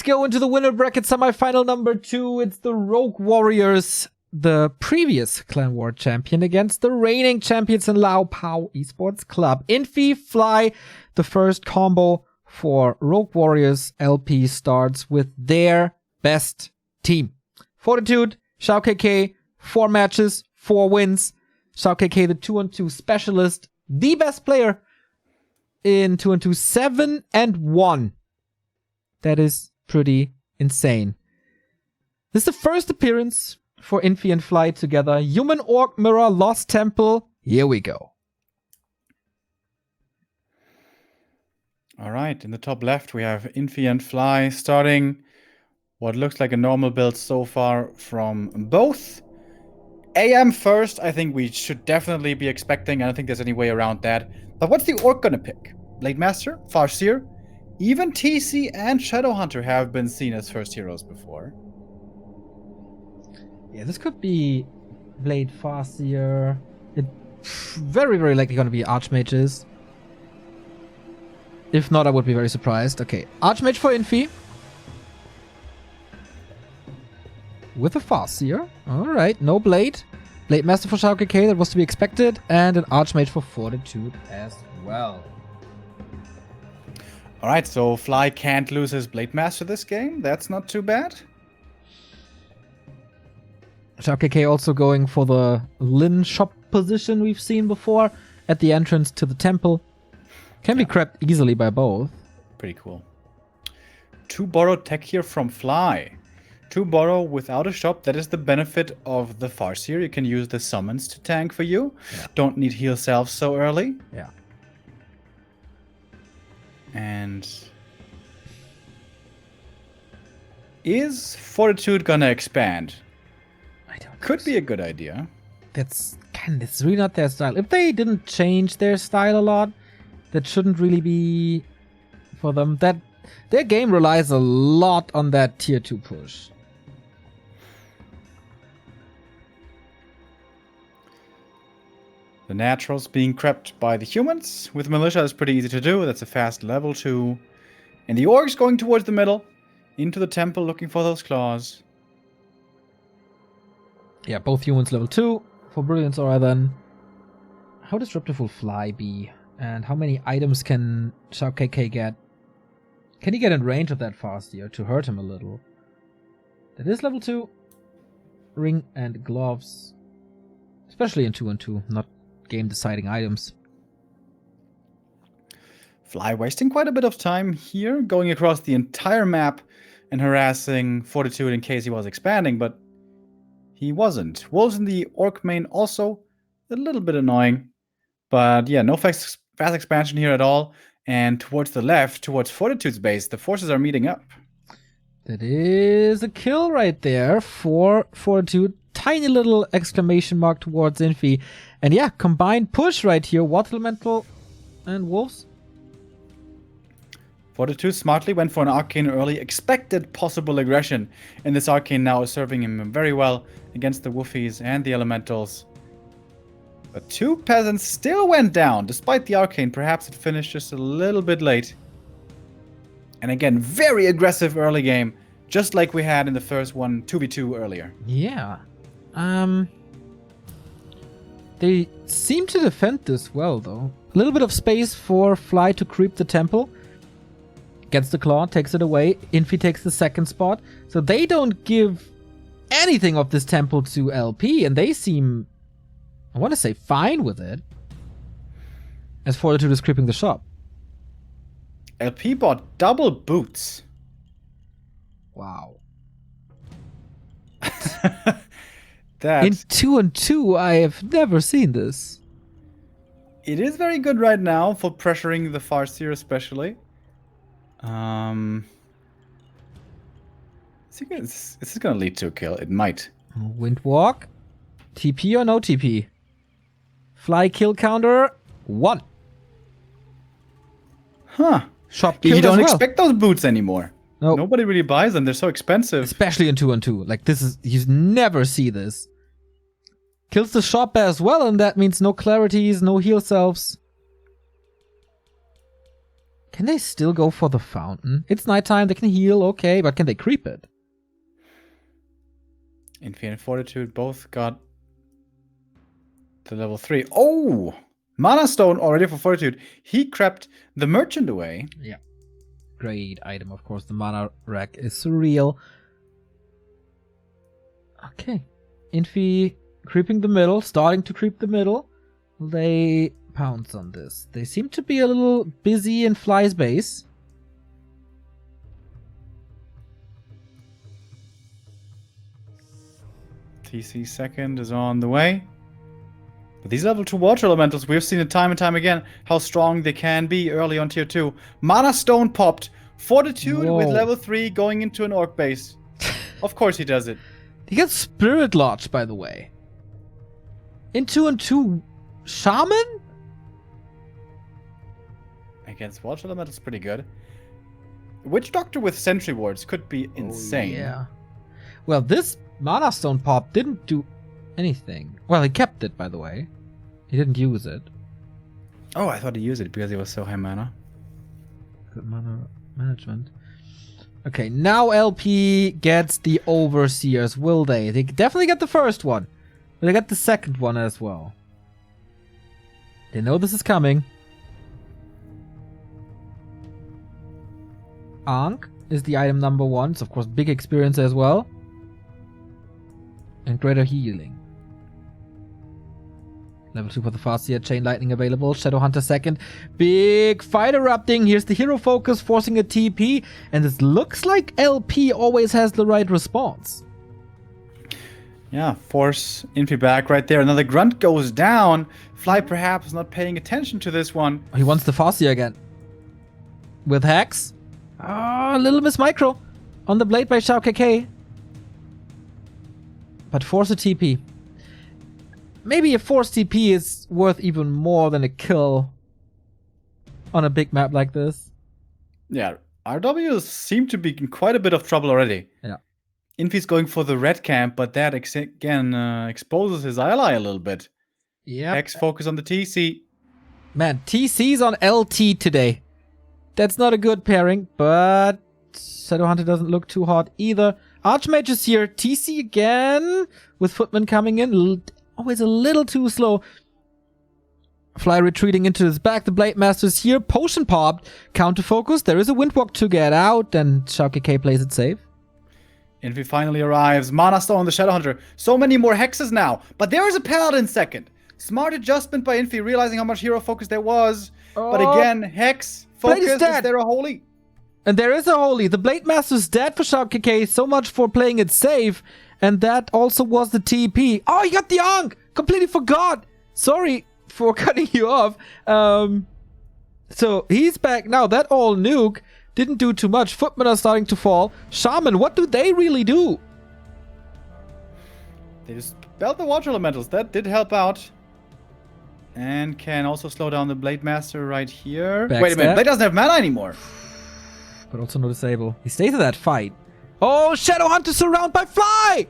go into the winner bracket semifinal number 2. It's the Rogue Warriors, the previous Clan War champion, against the reigning champions in Lao Pao Esports Club. Infi Fly, the first combo for Rogue Warriors LP starts with their best team. Fortitude, XiaoKK, 4 matches, 4 wins. XiaoKK, the 2-on-2 specialist, the best player in 2-on-2, 7-1. That is pretty insane. This is the first appearance for Infi and Fly together. Human Orc Mirror, Lost Temple. Here we go. All right, in the top left, we have Infi and Fly starting what looks like a normal build so far from both. AM first, I think we should definitely be expecting. I don't think there's any way around that. But what's the Orc gonna pick? Blade Master, Farseer, even TC and Shadowhunter have been seen as first heroes before. Yeah, this could be Blade Farseer. It's very, very likely going to be Archmages. If not, I would be very surprised. Okay, Archmage for Infi. With a Farseer. Alright, no Blade. Blade Master for XiaoKK, that was to be expected. And an Archmage for Fortitude as well. Alright, so Fly can't lose his Blade Master this game. That's not too bad. XiaoKK also going for the Lin shop position we've seen before at the entrance to the temple. Can be grabbed easily by both. Pretty cool. 2 borrowed tech here from Fly. 2 borrow without a shop. That is the benefit of the Farseer. You can use the summons to tank for you. Yeah. Don't need heal self so early. Yeah. And is Fortitude gonna expand? I don't. Could be a good idea. It's really not their style. If they didn't change their style a lot, that shouldn't really be for them. That their game relies a lot on that tier 2 push. The naturals being crept by the humans. With militia is pretty easy to do. That's a fast level 2. And the orcs going towards the middle. Into the temple looking for those claws. Yeah, both humans level 2. For Brilliance Aura then. How disruptive will Fly be? And how many items can XiaoKK get? Can he get in range of that Farseer to hurt him a little? That is level 2. Ring and gloves. Especially in 2-on-2, not game-deciding items. Fly wasting quite a bit of time here, going across the entire map and harassing Fortitude in case he was expanding, but he wasn't. Wolves in the Orc main also a little bit annoying. But yeah, no fast expansion here at all. And towards the left, towards Fortitude's base, the forces are meeting up. That is a kill right there for Fortitude. Tiny little exclamation mark towards Infi. And yeah, combined push right here. Water Elemental and Wolves. Fortitude smartly went for an Arcane early, expected possible aggression. And this Arcane now is serving him very well against the Woofies and the Elementals. But 2 peasants still went down, despite the Arcane. Perhaps it finished just a little bit late. And again, very aggressive early game, just like we had in the first one, 2v2 earlier. Yeah. They seem to defend this well, though. A little bit of space for Fly to creep the temple. Gets the claw, takes it away. Infi takes the second spot. So they don't give anything of this temple to LP, and they seem, I want to say, fine with it. As Fortitude is creeping the shop. LP bought double boots. Wow. That in 2-on-2, I have never seen this. It is very good right now for pressuring the Farseer especially. Is this going to lead to a kill? It might. Windwalk. TP or no TP? Fly kill counter 1. Huh. Shop You killed don't as well. expect those boots anymore. Nope. Nobody really buys them. They're so expensive. Especially in 2-on-2. Like, this is, you never see this. Kills the shop as well, and that means no clarities, no heal selves. Can they still go for the fountain? It's nighttime, they can heal, okay, but can they creep it? Infi and Fortitude both got the level 3. Oh! Mana Stone already for Fortitude. He crept the merchant away. Yeah. Great item, of course. The mana rack is surreal. Okay. Infi creeping the middle, starting to creep the middle. They pounce on this. They seem to be a little busy in Fly's base. TC second is on the way. But these level 2 water elementals, we've seen it time and time again, how strong they can be early on tier 2. Mana Stone popped. Fortitude with level 3 going into an orc base. Of course he does it. He gets Spirit Lodge, by the way. Into and 2 Shaman? Against water elementals, pretty good. Witch Doctor with Sentry Wards could be insane. Yeah. Well, this Mana Stone pop didn't do anything. Well, he kept it, by the way. He didn't use it. Oh, I thought he used it because he was so high mana. Good mana management. Okay, now LP gets the Overseers, will they? They definitely get the first one. But they get the second one as well. They know this is coming. Ankh is the item number 1. It's of course big experience as well. And greater healing. Level 2 for the Farseer, Chain Lightning available. Shadowhunter second. Big fight erupting. Here's the hero focus forcing a TP. And it looks like LP always has the right response. Yeah, force Infi back right there. Another grunt goes down. Fly perhaps not paying attention to this one. He wants the Farseer again. With Hex. Ah, little miss micro. On the blade by XiaoKK. But force a TP. Maybe a force TP is worth even more than a kill on a big map like this. Yeah, RWs seem to be in quite a bit of trouble already. Yeah. Infi's going for the red camp, but that again exposes his ally a little bit. Yeah. Hex focus on the TC. Man, TC's on LT today. That's not a good pairing, but Shadowhunter doesn't look too hot either. Archmage is here. TC again with Footman coming in. Always a little too slow. Fly retreating into his back. The Blade Master's here. Potion popped. Counter focus. There is a Windwalk to get out, and XiaoKK plays it safe. Infi finally arrives. Mana Stone on the Shadowhunter. So many more hexes now. But there is a Paladin second. Smart adjustment by Infi, realizing how much hero focus there was. But again, Hex focus. Is there a holy? And there is a holy. The Blade Master's dead for XiaoKK. So much for playing it safe. And that also was the TP. Oh, he got the Ankh! Completely forgot! Sorry for cutting you off. So he's back now. That all nuke didn't do too much. Footmen are starting to fall. Shaman, what do they really do? They just belt the water elementals. That did help out. And can also slow down the Blade Master right here. Wait a minute. Blade doesn't have mana anymore. But also no disable. He stays in that fight. Oh, Shadowhunter surrounded by Fly!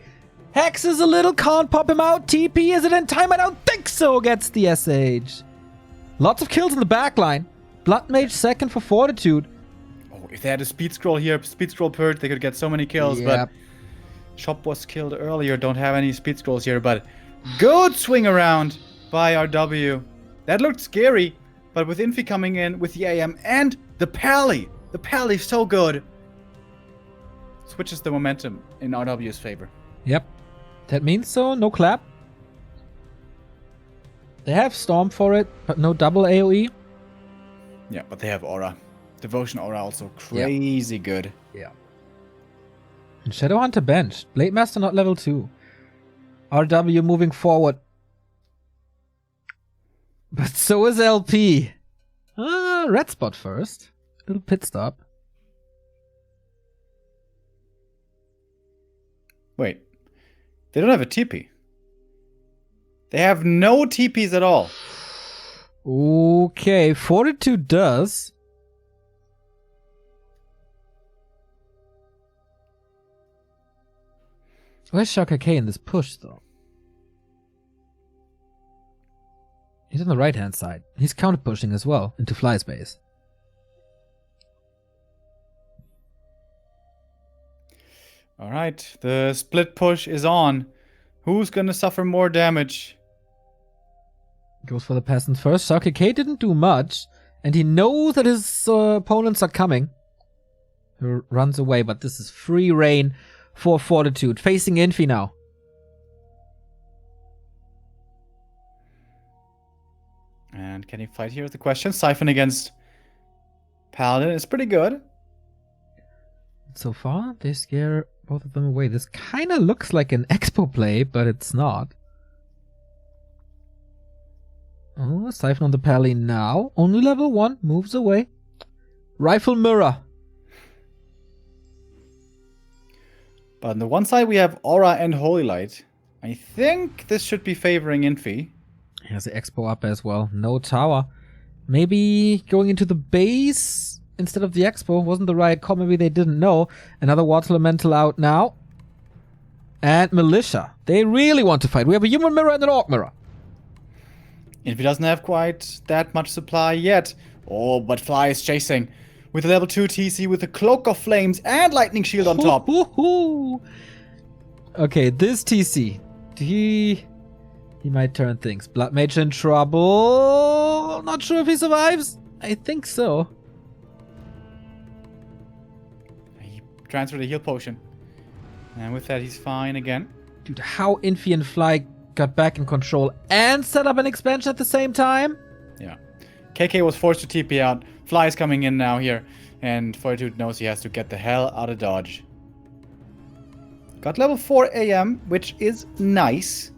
Hex is a little, can't pop him out. TP, is it in time? I don't think so. Gets the SH. Lots of kills in the back line. Blood Mage second for Fortitude. Oh, if they had a speed scroll here, speed scroll purge, they could get so many kills. Yep. But Chop was killed earlier. Don't have any speed scrolls here. But good swing around by RW. That looked scary. But with Infi coming in with the AM and the Pally. The Pally's so good. Switches the momentum in RW's favor. Yep. That means so. No clap. They have Storm for it, but no double AoE. Yeah, but they have Aura. Devotion Aura also crazy good. Yeah. And Shadowhunter benched. Blade Master not level 2. RW moving forward. But so is LP. Red spot first. Little pit stop. Wait. They don't have a TP. They have no TPs at all. Okay, Fortitude does. Where's XiaoKK in this push, though? He's on the right-hand side. He's counter-pushing as well into Fly's base. All right, the split push is on. Who's gonna suffer more damage? Goes for the peasant first. XiaoKK didn't do much, and he knows that his opponents are coming. He runs away, but this is free reign for Fortitude. Facing Infi now. And can he fight here is the question. Siphon against Paladin is pretty good. So far, they scare both of them away. This kind of looks like an Expo play, but it's not. Oh, Siphon on the Pally now. Only level 1. Moves away. Rifle Mirror. But on the one side, we have Aura and Holy Light. I think this should be favoring Infi. He has the Expo up as well. No tower. Maybe going into the base instead of the Expo wasn't the right call. Maybe they didn't know. Another Water Elemental out now. And Militia. They really want to fight. We have a Human Mirror and an Orc Mirror. Infi doesn't have quite that much supply yet. Oh, but Fly is chasing. With a level 2 TC with a Cloak of Flames and Lightning Shield on top. Okay, this TC. He might turn things. Blood Mage in trouble. Not sure if he survives. I think so. He transferred a heal potion. And with that, he's fine again. Dude, how Infi and Fly got back in control and set up an expansion at the same time? Yeah. KK was forced to TP out. Fly is coming in now here. And Fortitude knows he has to get the hell out of dodge. Got level 4 AM, which is nice.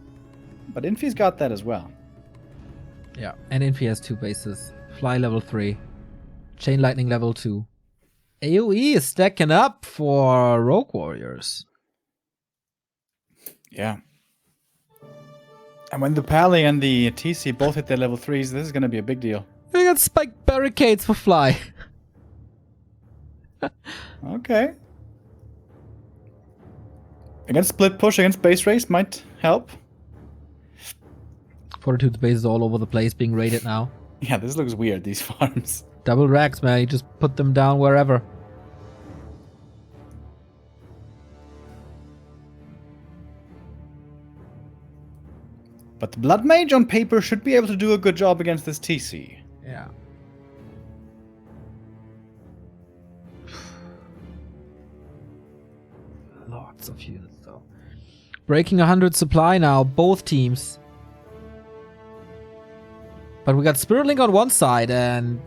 But Infi's got that as well. Yeah, and Infi has 2 bases. Fly level 3. Chain Lightning level 2. AoE is stacking up for Rogue Warriors. Yeah. And when the Pally and the TC both hit their level 3s, this is going to be a big deal. We got spike barricades for Fly. Okay. Against split push, against base race might help. Fortitude's base is all over the place being raided now. Yeah, this looks weird, these farms. Double racks, man. You just put them down wherever. But the Blood Mage on paper should be able to do a good job against this TC. Yeah. Lots of units, though. Breaking 100 supply now, both teams. But we got Spirit Link on one side and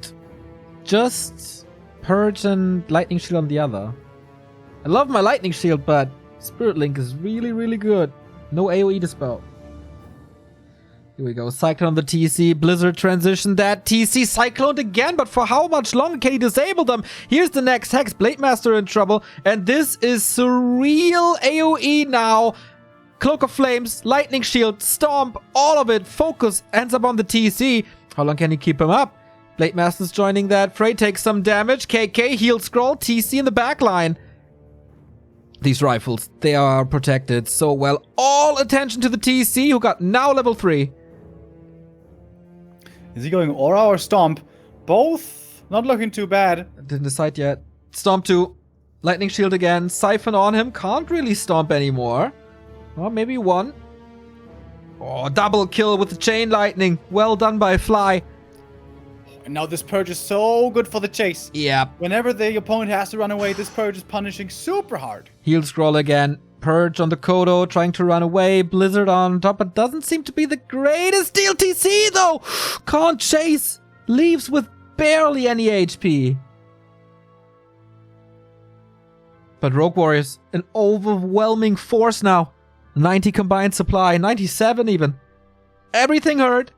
just Purge and Lightning Shield on the other. I love my Lightning Shield, but Spirit Link is really, really good. No AoE dispel. Here we go. Cyclone on the TC. Blizzard transition that. TC cycloned again, but for how much longer can he disable them? Here's the next Hex. Blade Master in trouble. And this is surreal AoE now. Cloak of Flames, Lightning Shield, Stomp, all of it. Focus ends up on the TC. How long can he keep him up? Blade Master's joining that. Frey takes some damage. KK, heal scroll, TC in the back line. These rifles, they are protected so well. All attention to the TC, who got now level 3. Is he going Aura or Stomp? Both not looking too bad. Didn't decide yet. Stomp 2. Lightning Shield again. Siphon on him. Can't really stomp anymore. Well, maybe 1. Oh, double kill with the Chain Lightning. Well done by Fly. And now this Purge is so good for the chase. Yep. Whenever the opponent has to run away, this Purge is punishing super hard. Heal scroll again. Purge on the Kodo, trying to run away. Blizzard on top, but doesn't seem to be the greatest deal. TC though! Can't chase. Leaves with barely any HP. But Rogue Warriors, an overwhelming force now. 90 combined supply, 97 even. Everything hurt.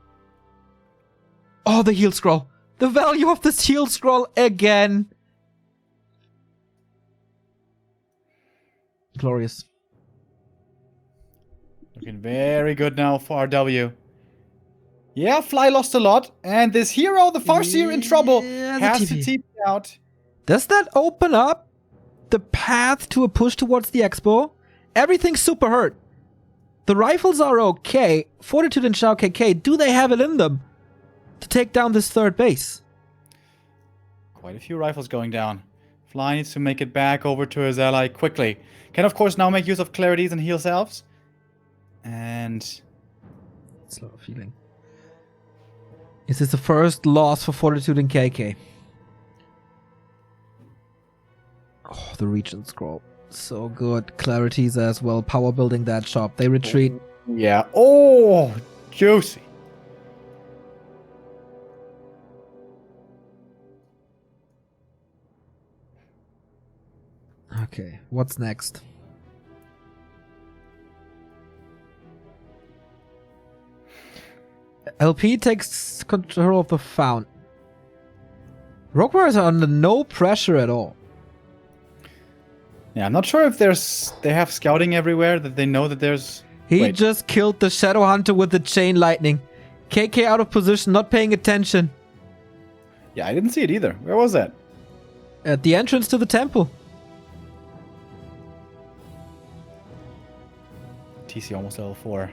Oh, the heal scroll. The value of this heal scroll again. Glorious. Looking very good now for RW. Yeah, Fly lost a lot. And this hero, the Farseer in trouble, has to TP out. Does that open up the path to a push towards the Expo? Everything's super hurt. The rifles are okay. Fortitude and XiaoKK, do they have it in them to take down this third base? Quite a few rifles going down. Fly needs to make it back over to his ally quickly. Can, of course, now make use of clarities and heal selves. And... It's a lot of healing. Is this the first loss for Fortitude and KK? Oh, the region scroll. So good. Clarities as well. Power building that shop. They retreat. Yeah. Oh, juicy. Okay, what's next? LP takes control of the fountain. Rogue Warriors are under no pressure at all. Yeah, I'm not sure if they have scouting everywhere, that they know that there's... He just killed the Shadow Hunter with the chain lightning. KK out of position, not paying attention. Yeah, I didn't see it either. Where was that? At the entrance to the temple. TC almost level 4.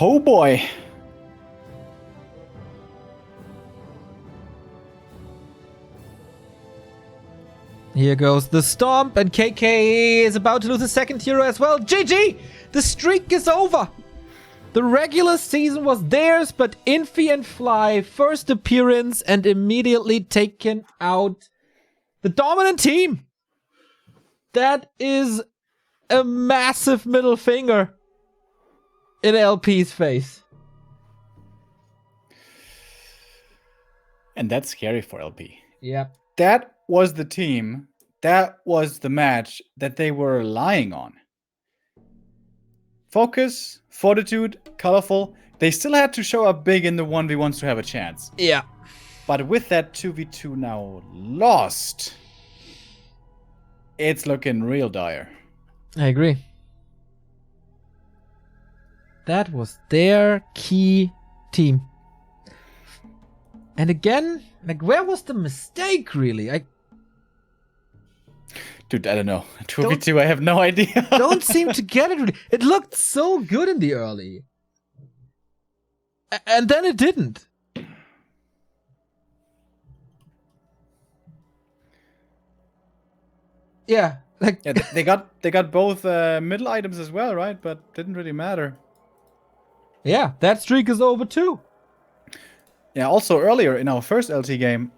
Oh boy. Here goes the stomp, and KK is about to lose his second hero as well. GG! The streak is over! The regular season was theirs, but Infi and Fly, first appearance and immediately taken out the dominant team. That is a massive middle finger in LP's face. And that's scary for LP. Yep. That was the team, that was the match that they were relying on. Focus, Fortitude, colorful. They still had to show up big in the 1v1s to have a chance. Yeah. But with that 2v2 now lost, it's looking real dire. I agree. That was their key team. And again, like, where was the mistake, really? Dude, I don't know. 2v2, I have no idea. Don't seem to get it, really. It looked so good in the early. And then it didn't. Yeah. Like, yeah, they got both middle items as well, right? But didn't really matter. Yeah, that streak is over too. Yeah, also earlier in our first LT game,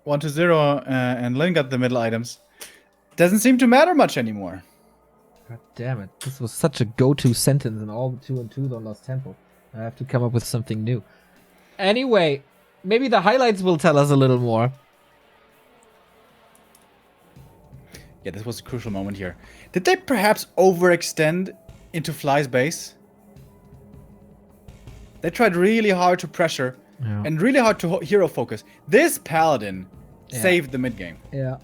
1-0, and Lin got the middle items. Doesn't seem to matter much anymore. God damn it. This was such a go-to sentence in all 2-2 on Lost Temple. I have to come up with something new. Anyway, maybe the highlights will tell us a little more. Yeah, this was a crucial moment here. Did they perhaps overextend into Fly's base? They tried really hard to pressure and really hard to hero focus. This Paladin saved the mid game. Yeah.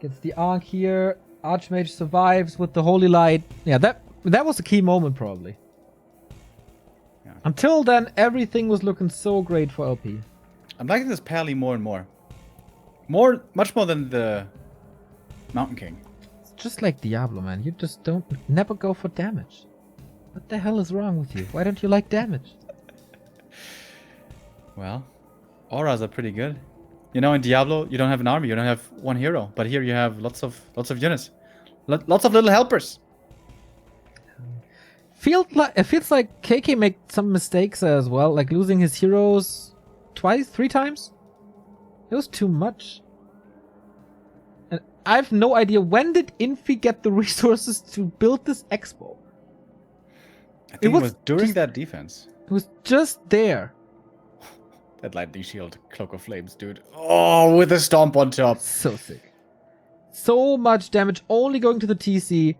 Gets the Arc here. Archmage survives with the Holy Light. Yeah, that was a key moment probably. Yeah. Until then, everything was looking so great for LP. I'm liking this Pally more and more. Much more than the Mountain King. It's just like Diablo, man. You just never go for damage. What the hell is wrong with you? Why don't you like damage? Well, auras are pretty good. You know, in Diablo, you don't have an army, you don't have one hero, but here you have lots of units, lots of little helpers. It feels like KK made some mistakes as well, like losing his heroes three times. It was too much. And I have no idea, when did Infi get the resources to build this expo? I think it was during that defense. It was just there. That lightning shield, Cloak of Flames, dude. Oh, with a stomp on top. So sick. So much damage only going to the TC.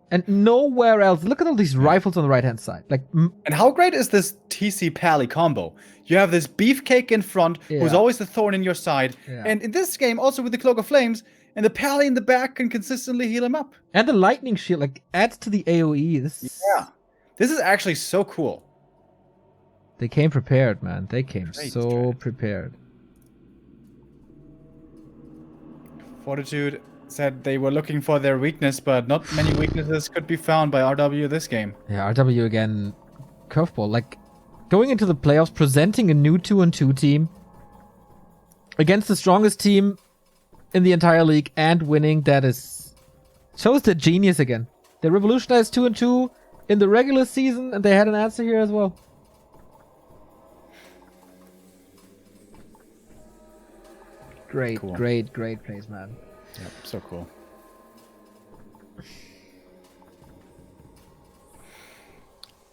And nowhere else. Look at all these rifles on the right-hand side. And how great is this TC Pally combo? You have this beefcake in front, who's always the thorn in your side. Yeah. And in this game, also with the Cloak of Flames, and the Pally in the back can consistently heal him up. And the lightning shield, adds to the AoE. This is actually so cool. They came prepared, man. They came so prepared. Fortitude said they were looking for their weakness, but not many weaknesses could be found by RW this game. Yeah, RW again, curveball. Going into the playoffs, presenting a new 2-2 team, against the strongest team in the entire league and winning. That shows their genius again. They revolutionized 2-2 in the regular season, and they had an answer here as well. Great, cool. great plays, man. Yep, so cool.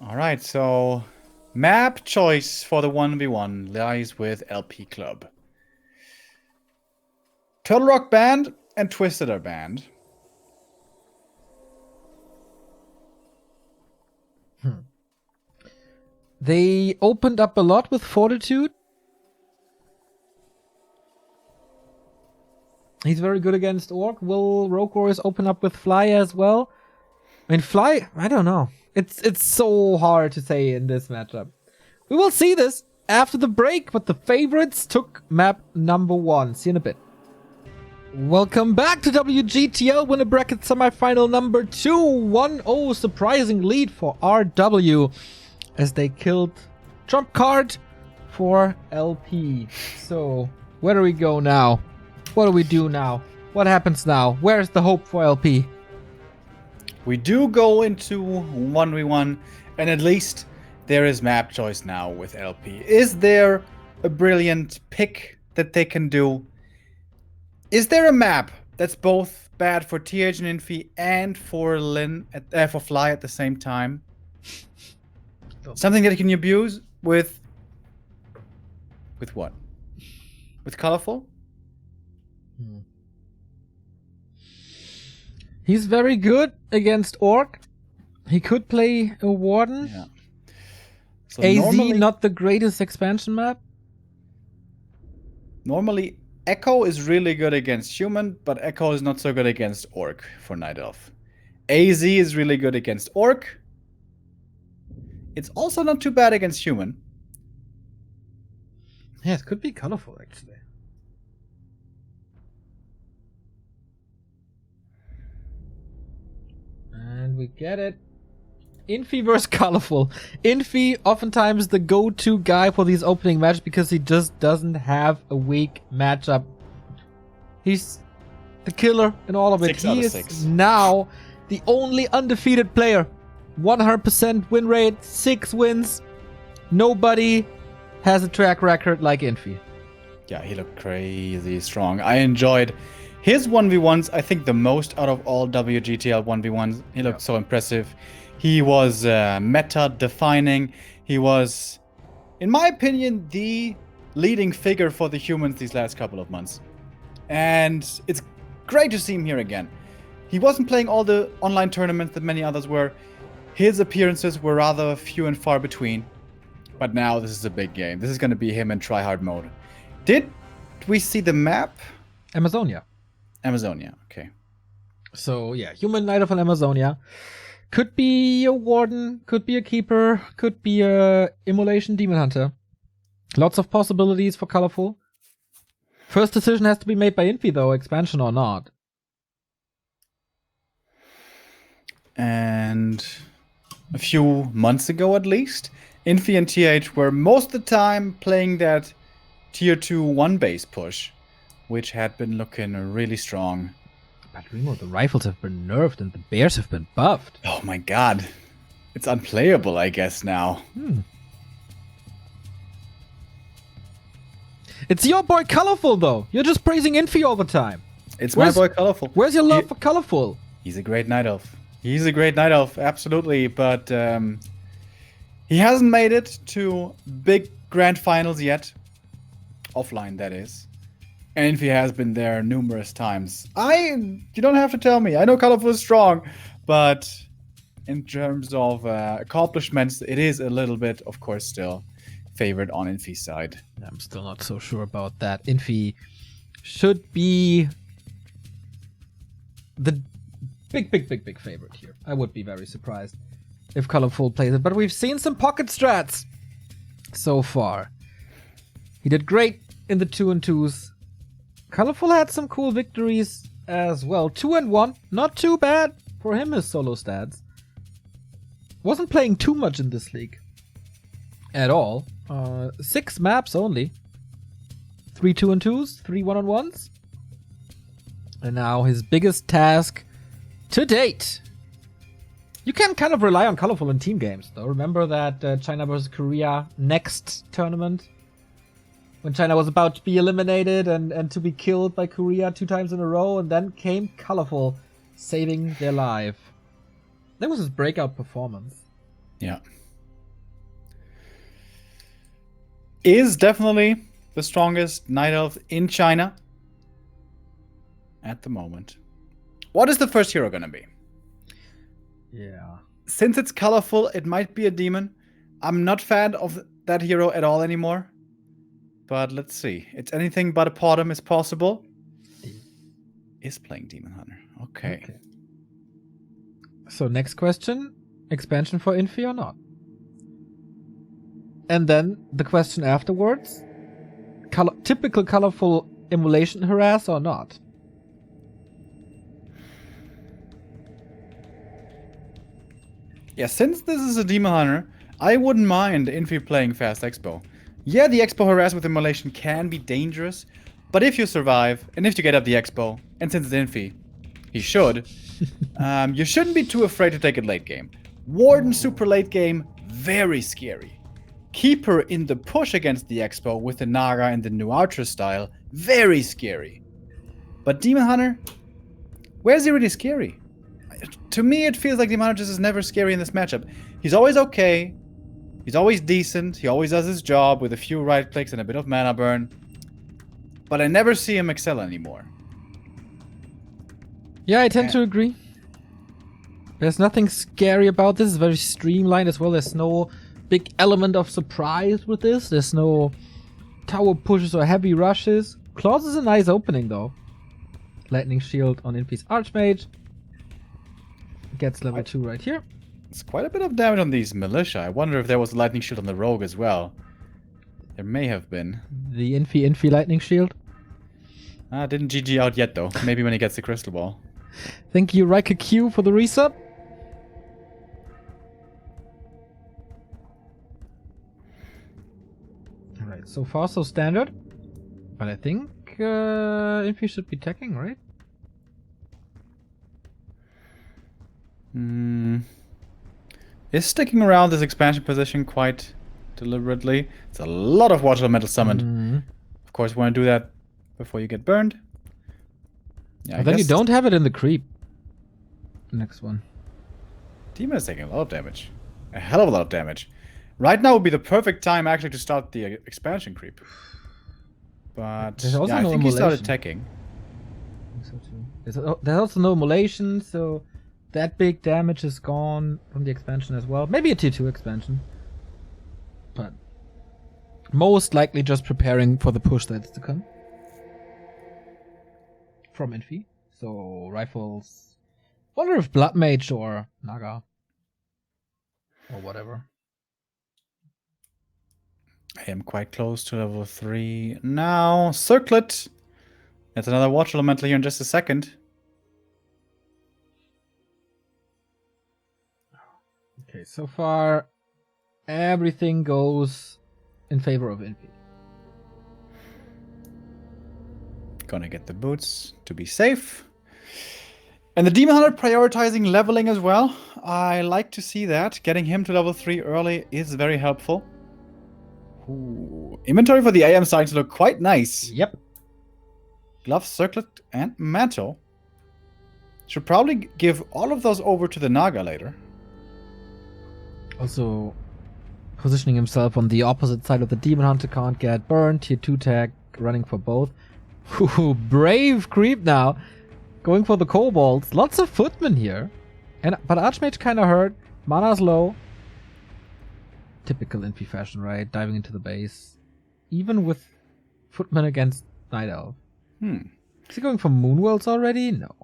All right, so map choice for the 1v1 lies with LP Club. Turtle Rock banned and Twisted are banned. They opened up a lot with Fortitude. He's very good against Orc. Will Rogue Warriors open up with Fly as well? I mean, Fly, I don't know. It's so hard to say in this matchup. We will see this after the break, but the favorites took map number 1. See you in a bit. Welcome back to WGTL Winnerbracket semifinal number 2. 1-0 surprising lead for RW as they killed trump card for LP. So, where do we go now? What do we do now? What happens now? Where's the hope for LP? We do go into 1v1, and at least there is map choice now with LP. Is there a brilliant pick that they can do? Is there a map that's both bad for TH and Infi and for for Fly at the same time? Something that you can abuse with what? With Colorful? He's very good against Orc. He could play a Warden. Yeah. So AZ, not the greatest expansion map. Normally, Echo is really good against Human, but Echo is not so good against Orc for Night Elf. AZ is really good against Orc. It's also not too bad against Human. Yeah, it could be colorful, actually. And we get it. Infi versus Colorful. Infi, oftentimes the go-to guy for these opening matches because he just doesn't have a weak matchup. He's the killer in all of it. He is now the only undefeated player. 100% win rate, 6 wins. Nobody has a track record like Infi. Yeah, he looked crazy strong. I enjoyed his 1v1s, I think, the most out of all WGTL 1v1s. He looked so impressive. He was meta-defining. He was, in my opinion, the leading figure for the humans these last couple of months. And it's great to see him here again. He wasn't playing all the online tournaments that many others were. His appearances were rather few and far between. But now this is a big game. This is going to be him in tryhard mode. Did we see the map? Amazonia. Amazonia, okay. So, yeah, Human Knight of an Amazonia. Could be a Warden, could be a Keeper, could be a Immolation Demon Hunter. Lots of possibilities for Colorful. First decision has to be made by Infi, though, expansion or not. And a few months ago, at least, Infi and TH were most of the time playing that tier 2 1-base push, which had been looking really strong. But Remo, the rifles have been nerfed and the bears have been buffed. Oh my god. It's unplayable, I guess, now. It's your boy Colorful, though. You're just praising Infi all the time. It's my boy Colorful. Where's your love for Colorful? He's a great Night Elf. He's a great Night Elf, absolutely. But he hasn't made it to big grand finals yet. Offline, that is. And Infi has been there numerous times. You don't have to tell me. I know Colorful is strong, but in terms of accomplishments, it is a little bit, of course, still favored on Infi's side. I'm still not so sure about that. Infi should be the big favorite here. I would be very surprised if Colorful plays it, but we've seen some pocket strats so far. He did great in the 2-2s. Colorful had some cool victories as well. 2-1, not too bad for him, his solo stats. Wasn't playing too much in this league at all. 6 maps only. 3 2-2s, 3 1-on-1s. And now his biggest task to date. You can kind of rely on colorful in team games, though. Remember that China versus Korea next tournament? When China was about to be eliminated and to be killed by Korea 2 times in a row, and then came colorful, saving their life. That was his breakout performance. Yeah. Is definitely the strongest Night Elf in China at the moment. What is the first hero gonna be? Yeah. Since it's colorful, it might be a demon. I'm not fan of that hero at all anymore. But let's see. It's anything but a Potom is possible. Is playing Demon Hunter. Okay. So next question. Expansion for Infi or not? And then the question afterwards. Typical colorful emulation harass or not? Yeah, since this is a Demon Hunter, I wouldn't mind Infi playing Fast Expo. Yeah, the Expo harass with immolation can be dangerous, but if you survive, and if you get up the Expo, and since it's Infi, he should, you shouldn't be too afraid to take it late game. Warden super late game, very scary. Keeper in the push against the Expo with the Naga and the new Archer style, very scary. But Demon Hunter, where's he really scary? To me, it feels like Demon Hunter just is never scary in this matchup. He's always okay. He's always decent. He always does his job with a few right clicks and a bit of mana burn. But I never see him excel anymore. Yeah, I tend to agree. There's nothing scary about this. It's very streamlined as well. There's no big element of surprise with this. There's no tower pushes or heavy rushes. Claws is a nice opening though. Lightning Shield on Infi's Archmage. Gets level 2 right here. It's quite a bit of damage on these militia. I wonder if there was a lightning shield on the rogue as well. There may have been. The Infi lightning shield. Didn't GG out yet though. Maybe when he gets the crystal ball. Thank you, XiaoKK, for the resub. Alright, so far so standard. But I think Infi should be attacking, right? Is sticking around this expansion position quite deliberately. It's a lot of Water Elemental summoned. Of course, you want to do that before you get burned. Yeah, But then you don't have it in the creep. Next one. Demon is taking a lot of damage. A hell of a lot of damage. Right now would be the perfect time actually to start the expansion creep. But There's also yeah, no I think he started immolation. attacking. I think so too. There's also no immolation, so that big damage is gone from the expansion as well. Maybe a tier 2 expansion. But most likely just preparing for the push that's to come. From Infi. So rifles. Wonder if Blood Mage or Naga. Or whatever. I am quite close to level 3 now. Circlet. That's another Water Elemental here in just a second. Okay, so far everything goes in favor of Infi. Gonna get the boots to be safe. And the Demon Hunter prioritizing leveling as well. I like to see that. Getting him to level 3 early is very helpful. Ooh. Inventory for the AM starting to look quite nice. Yep. Glove, Circlet, and Mantle. Should probably give all of those over to the Naga later. Also positioning himself on the opposite side of the Demon Hunter, can't get burned. Tier 2 tag running for both. Ooh, brave creep now. Going for the kobolds. Lots of footmen here. But Archmage kinda hurt. Mana's low. Typical Infi fashion, right? Diving into the base. Even with footmen against Night Elf. Is he going for Moonwells already? No.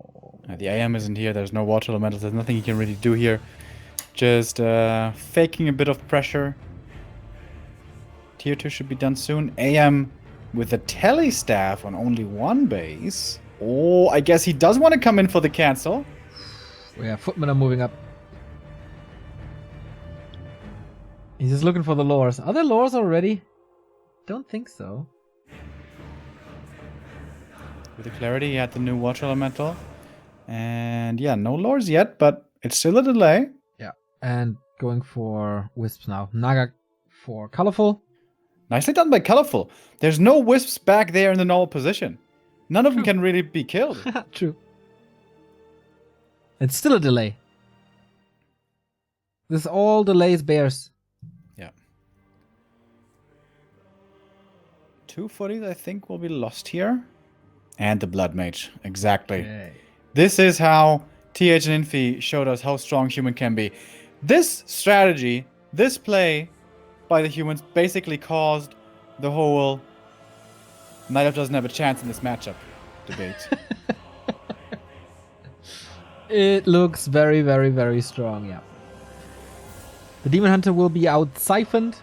The AM isn't here. There's no Water Elementals. There's nothing he can really do here. Just faking a bit of pressure. Tier 2 should be done soon. AM with the Tele Staff on only one base. Oh, I guess he does want to come in for the cancel. Yeah, footmen are moving up. He's just looking for the lures. Are there lures already? Don't think so. With the clarity, he had the new Water Elemental. And yeah, no lures yet, but it's still a delay. Yeah. And going for Wisps now. Naga for Colorful. Nicely done by Colorful. There's no Wisps back there in the normal position. None of them can really be killed. True. It's still a delay. This all delays bears. Yeah. 2 footies, I think, will be lost here. And the Blood Mage. Exactly. Okay. This is how TH and Infi showed us how strong human can be. This strategy, this play by the humans basically caused the whole Night Elf doesn't have a chance in this matchup debate. It looks very, very, very strong, yeah. The Demon Hunter will be out siphoned.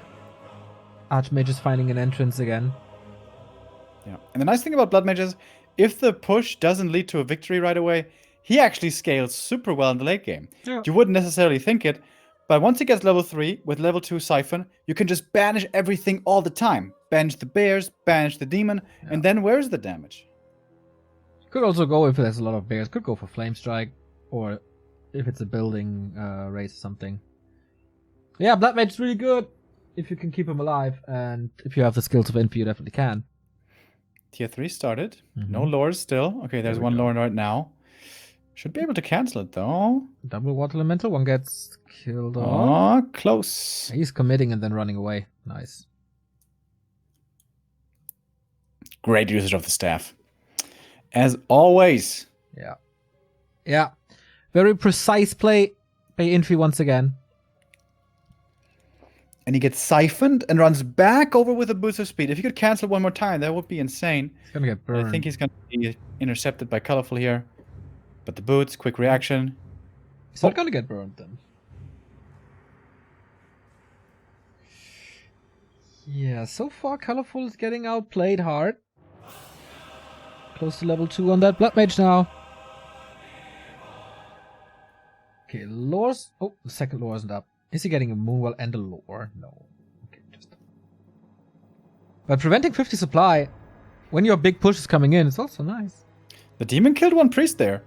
Archmage is finding an entrance again. Yeah. And the nice thing about Blood Mages, if the push doesn't lead to a victory right away, he actually scales super well in the late game. Yeah. You wouldn't necessarily think it, but once he gets level 3 with level 2 Siphon, you can just banish everything all the time. Banish the bears, banish the demon, and then where's the damage? Could also go, if there's a lot of bears, could go for Flame Strike, or if it's a building race or something. Yeah, Blood Mage is really good if you can keep him alive, and if you have the skills of Infi, you definitely can. Tier 3 started. No lures still. Okay, there's one lure right now. Should be able to cancel it though. Double Water Elemental, one gets killed off. Oh, close. He's committing and then running away. Nice. Great usage of the staff. As always. Yeah. Yeah. Very precise play by Infi once again. And he gets siphoned and runs back over with a boost of speed. If he could cancel one more time, that would be insane. He's gonna get burned. I think he's gonna be intercepted by Colorful here. But the boots, quick reaction. He's not gonna get burned then. Yeah, so far Colorful is getting outplayed hard. Close to level 2 on that Blood Mage now. Okay, lures. Oh, the second lure isn't up. Is he getting a Moonwell and a lure? No. Okay, just. But preventing 50 supply when your big push is coming in is also nice. The demon killed one priest there.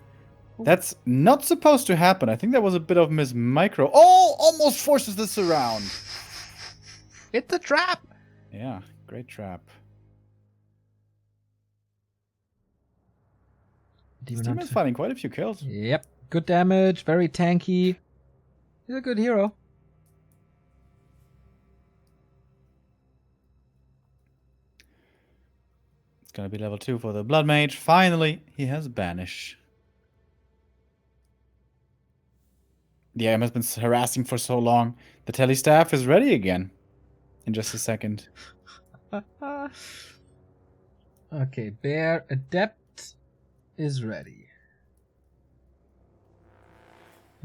That's not supposed to happen. I think that was a bit of Miss Micro. Oh, almost forces this around. It's a trap. Yeah, great trap. Demon's finding quite a few kills. Yep, good damage, very tanky. He's a good hero. It's gonna be level 2 for the Blood Mage. Finally, he has Banish. The AM has been harassing for so long. The Telly staff is ready again. In just a second. Okay, Bear Adept is ready.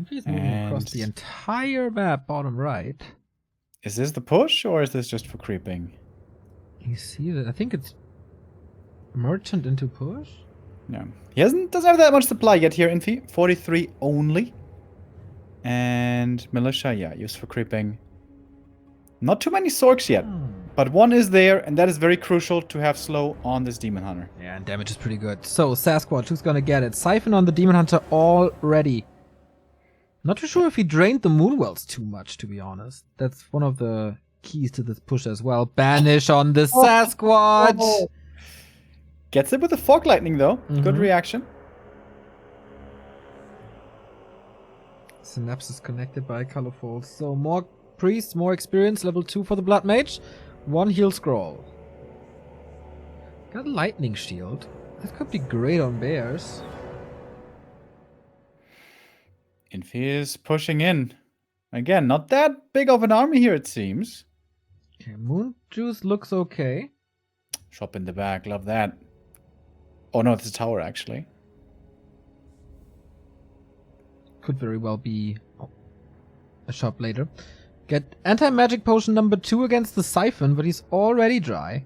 He's moving across the entire map, bottom right. Is this the push, or is this just for creeping? You see that? I think it's merchant into push. Yeah, he doesn't have that much supply yet here. Infi 43 only. And Militia, yeah, used for creeping. Not too many Sorks yet, but one is there, and that is very crucial to have slow on this Demon Hunter. Yeah, and damage is pretty good. So, Sasquatch, who's gonna get it? Siphon on the Demon Hunter already. Not too sure if he drained the Moonwells too much, to be honest. That's one of the keys to this push as well. Banish on the Sasquatch! Oh. Gets it with the Fog Lightning, though. Good reaction. Synapses connected by Colorful. So more priests, more experience. Level 2 for the Blood Mage. 1 heal scroll. Got Lightning Shield. That could be great on bears. Infi is pushing in. Again, not that big of an army here, it seems. Okay, Moon Juice looks okay. Shop in the back, love that. Oh no, it's a tower, actually. Could very well be a shop later. Get anti-magic potion number 2 against the Siphon, but he's already dry.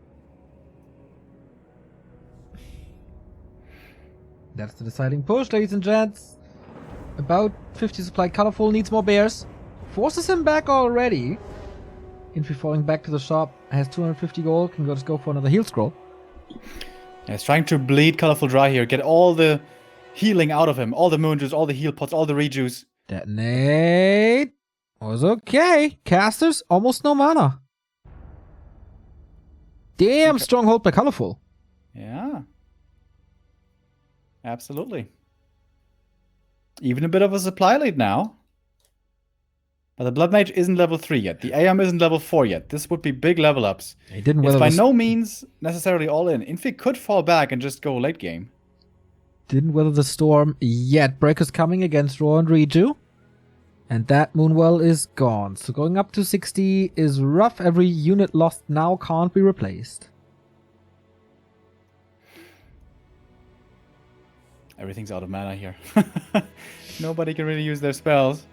That's the deciding push, ladies and gents. About 50 supply. Colorful needs more bears. Forces him back already. Infi falling back to the shop. Has 250 gold. Can just go for another heal scroll. Yeah, he's trying to bleed Colorful dry here. Get all the healing out of him. All the moon juice, all the heal pots, all the rejuice. Detonate. Was okay. Casters, almost no mana. Damn, stronghold by Colorful. Yeah. Absolutely. Even a bit of a supply lead now. But the Blood Mage isn't level 3 yet. The AM isn't level 4 yet. This would be big level ups. He didn't It's weather by the no means necessarily all in. Infi could fall back and just go late game. Didn't weather the storm yet. Breaker's coming against Raw and Reju. And that Moonwell is gone. So going up to 60 is rough. Every unit lost now can't be replaced. Everything's out of mana here. Nobody can really use their spells.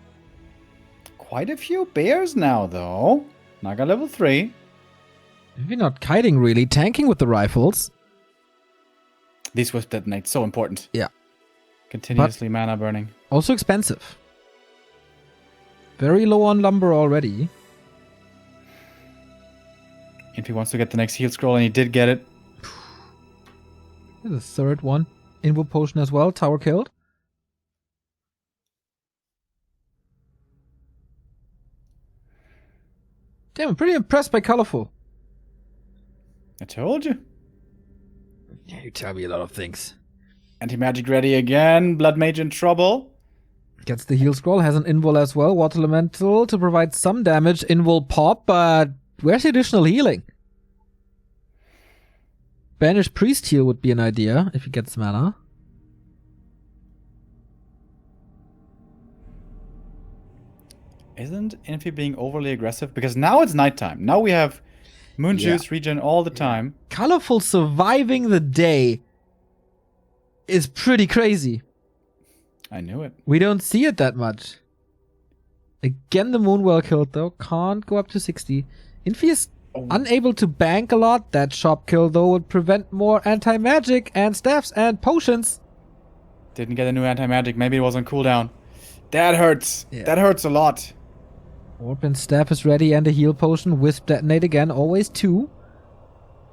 Quite a few bears now, though. Naga level 3. Maybe not kiting, really. Tanking with the rifles. These Wisp Detonate, so important. Yeah. Continuously mana burning. Also expensive. Very low on lumber already. If he wants to get the next heal scroll, and he did get it. The third one. Invo potion as well. Tower killed. Damn, I'm pretty impressed by Colorful. I told you. Yeah, you tell me a lot of things. Anti-magic ready again. Blood Mage in trouble. Gets the heal scroll, has an invul as well. Water elemental to provide some damage. Invul pop, but where's the additional healing? Banish priest heal would be an idea if he gets mana. Isn't Infi being overly aggressive? Because now it's nighttime. Now we have moon juice regen all the time. Colorful surviving the day is pretty crazy. I knew it. We don't see it that much. Again, the Moonwell killed though. Can't go up to 60. Infi is unable to bank a lot. That shop kill though would prevent more anti-magic and staffs and potions. Didn't get a new anti-magic. Maybe it was on cooldown. That hurts. Yeah. That hurts a lot. Orb and staff is ready and a heal potion. Wisp detonate again. Always 2.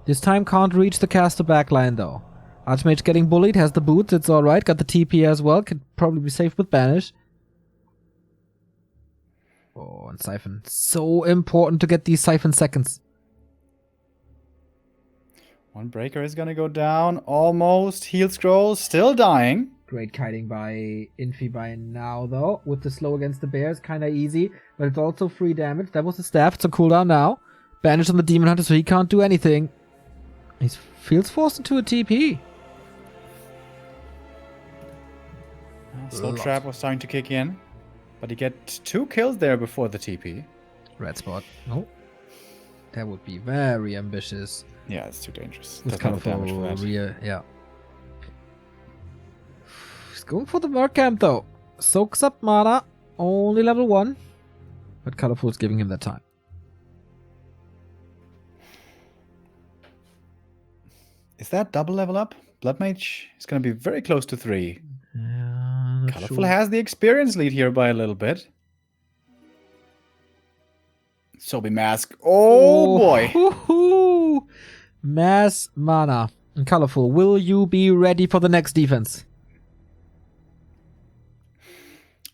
This time can't reach the caster backline though. Archmage getting bullied. Has the boots. It's alright. Got the TP as well. Could probably be safe with Banish. Oh, and Siphon. So important to get these Siphon seconds. One breaker is gonna go down. Almost. Heal scroll. Still dying. Great kiting by Infi by now, though. With the slow against the bears, kind of easy. But it's also free damage. That was the staff. It's a cooldown now. Banish on the Demon Hunter, so he can't do anything. He feels forced into a TP. Slow trap was starting to kick in. But he get 2 kills there before the TP. Red spot. No. That would be very ambitious. Yeah, it's too dangerous. With That's not the damage colorful for that. rear, yeah. He's going for the Merc Camp though. Soaks up mana. Only level 1. But Colorful is giving him that time. Is that double level up? Blood Mage is going to be very close to 3. Yeah, Colorful has the experience lead here by a little bit. Sobi Mask. Oh boy. Hoo-hoo. Mass mana. And Colorful, will you be ready for the next defense?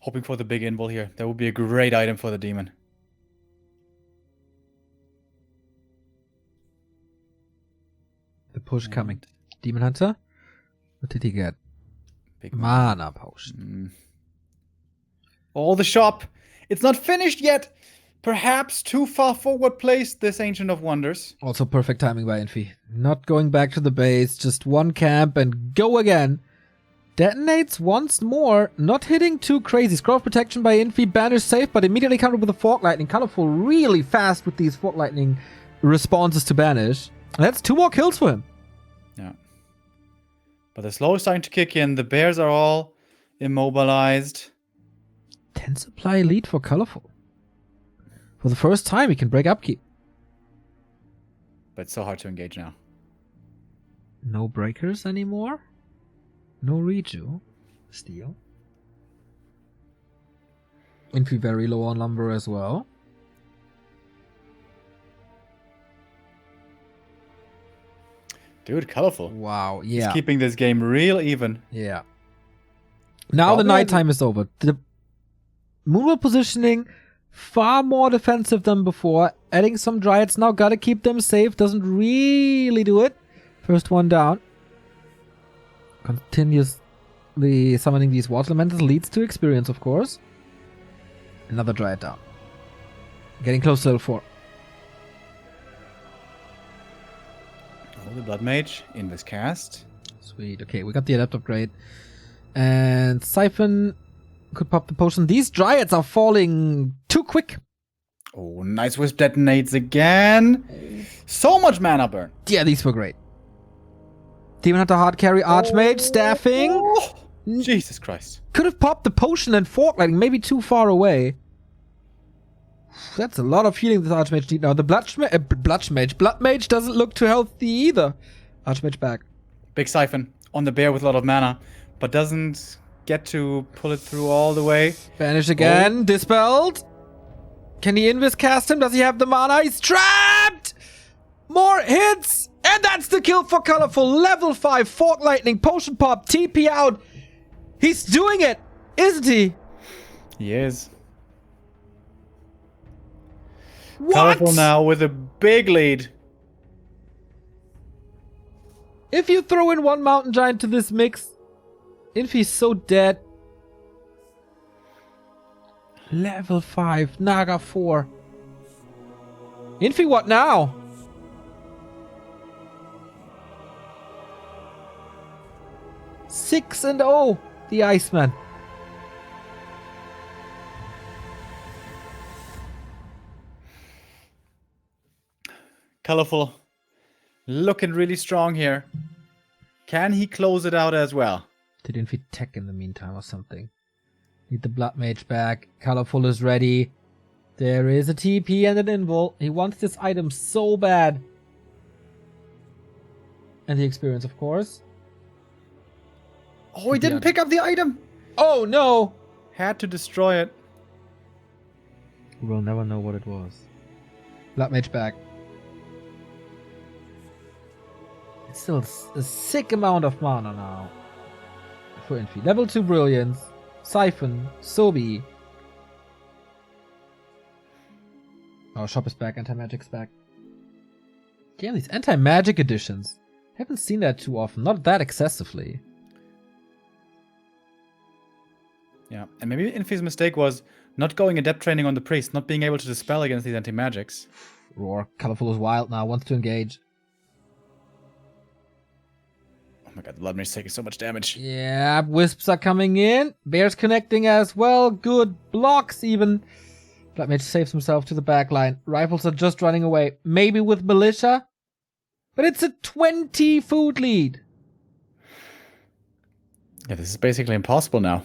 Hoping for the big invul here. That would be a great item for the demon. The push coming. Demon Hunter? What did he get? Big Mana potion. Oh, the shop. It's not finished yet. Perhaps too far forward placed, this Ancient of Wonders. Also perfect timing by Infi. Not going back to the base, just one camp and go again. Detonates once more, not hitting too crazy. Scroll of protection by Infi, Banish safe, but immediately countered with a Fork Lightning. Colorful really fast with these Fork Lightning responses to Banish. That's 2 more kills for him. Yeah. But the slow is starting to kick in. The bears are all immobilized. 10 supply lead for Colorful. For the first time, he can break upkeep. But it's so hard to engage now. No breakers anymore. No Reju. Steel. Infi very low on lumber as well. Dude, colorful. Wow, He's yeah. keeping this game real even. Yeah. Now the nighttime is over. The Moonwell positioning far more defensive than before. Adding some Dryads now. Gotta keep them safe. Doesn't really do it. First one down. Continuously summoning these water elementals leads to experience, of course. Another Dryad down. Getting close to level 4. Oh, the Blood Mage in this cast. Sweet. Okay, we got the Adept upgrade. And Siphon could pop the potion. These Dryads are falling too quick. Oh, nice Wisp detonates again. So much mana burn. Yeah, these were great. Demon Hunter hard carry, Archmage, staffing. Oh, Jesus Christ. Could have popped the potion and fork, like maybe too far away. That's a lot of healing this Archmage need now. The Blood Mage doesn't look too healthy either. Archmage back. Big Siphon on the bear with a lot of mana, but doesn't get to pull it through all the way. Banish again. Dispelled. Can he invis cast him? Does he have the mana? He's trapped! More hits! And that's the kill for Colorful. Level 5 Fork Lightning, Potion Pop, TP out. He's doing it, isn't he? He is. What? Colorful now with a big lead. If you throw in one Mountain Giant to this mix, Infi's so dead. Level 5, Naga 4. Infi, what now? Six and 0, the Iceman. Colorful. Looking really strong here. Can he close it out as well? Did Infi tech in the meantime or something? Need the Blood Mage back. Colorful is ready. There is a TP and an invul. He wants this item so bad. And the experience, of course. Oh, he didn't pick up the item. Oh, no. Had to destroy it. We'll never know what it was. Blood Mage back. It's still a sick amount of mana now. For Infi. Level 2 Brilliance. Siphon. Sobi. Oh, Shop is back. Anti-Magic's back. Damn, these anti-magic editions. Haven't seen that too often. Not that excessively. Yeah, and maybe Infi's mistake was not going adept training on the priest, not being able to dispel against these anti-magics. Roar. Colorful is wild now. Wants to engage. Oh my god, the Blood Mage is taking so much damage. Yeah, Wisps are coming in. Bear's connecting as well. Good blocks even. Blood Mage saves himself to the back line. Rifles are just running away. Maybe with Militia. But it's a 20 food lead. Yeah, this is basically impossible now.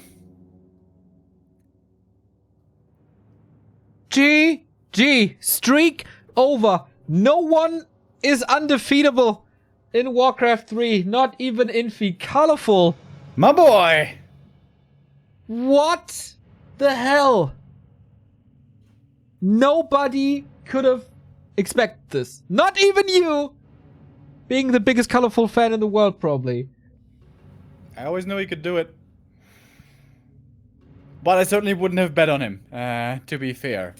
GG. Streak over. No one is undefeatable in Warcraft 3. Not even Infi. Colorful. My boy! What the hell? Nobody could have expected this. Not even you! Being the biggest Colorful fan in the world, probably. I always knew he could do it. But I certainly wouldn't have bet on him, to be fair.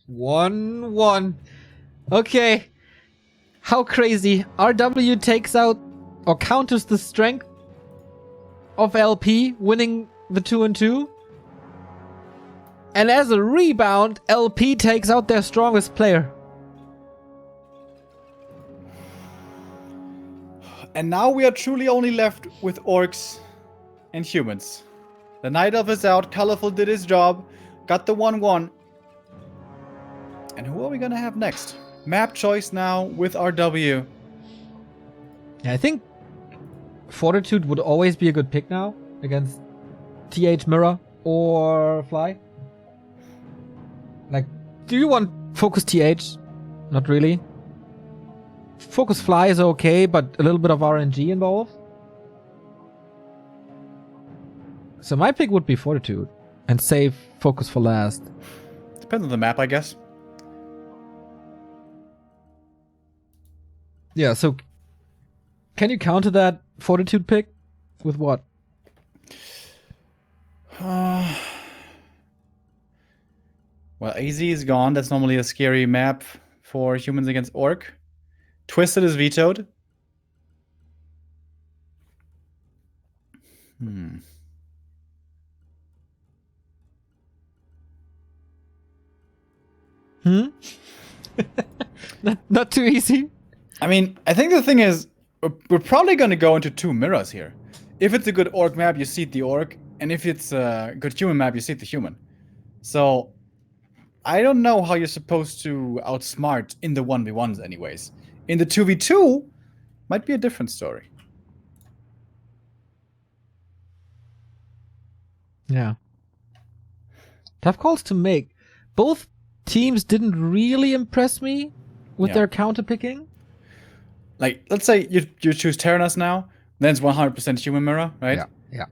1-1. Okay. How crazy. RW takes out or counters the strength of LP, winning the 2-2. And as a rebound, LP takes out their strongest player. And now we are truly only left with orcs and humans. The Night Elf is out, Colorful did his job, got the 1-1. And who are we gonna have next? Map choice now with RW. Yeah, I think Fortitude would always be a good pick now against TH Mirror or Fly. Like, do you want Focus TH? Not really. Focus Fly is okay, but a little bit of RNG involved. So my pick would be Fortitude and save Focus for last. Depends on the map, I guess. Yeah, so can you counter that Fortitude pick with what? Well, AZ is gone. That's normally a scary map for humans against Orc. Twisted is vetoed. Not too easy. I mean, I think the thing is, we're probably going to go into two mirrors here. If it's a good Orc map, you seed the Orc. And if it's a good human map, you seed the human. So, I don't know how you're supposed to outsmart in the 1v1s anyways. In the 2v2, might be a different story. Yeah. Tough calls to make. Both teams didn't really impress me with their counter picking. Like, let's say you choose Terranos now, then it's 100% human mirror, right? Yeah.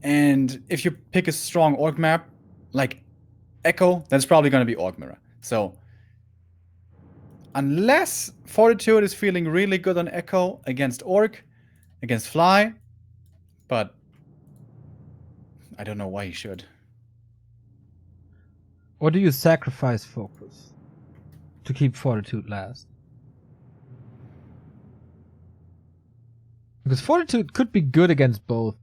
And if you pick a strong Orc map, like Echo, then it's probably going to be Orc mirror. So, unless Fortitude is feeling really good on Echo against Orc, against Fly, but I don't know why he should. Or do you sacrifice focus to keep Fortitude last? Because Fortitude could be good against both.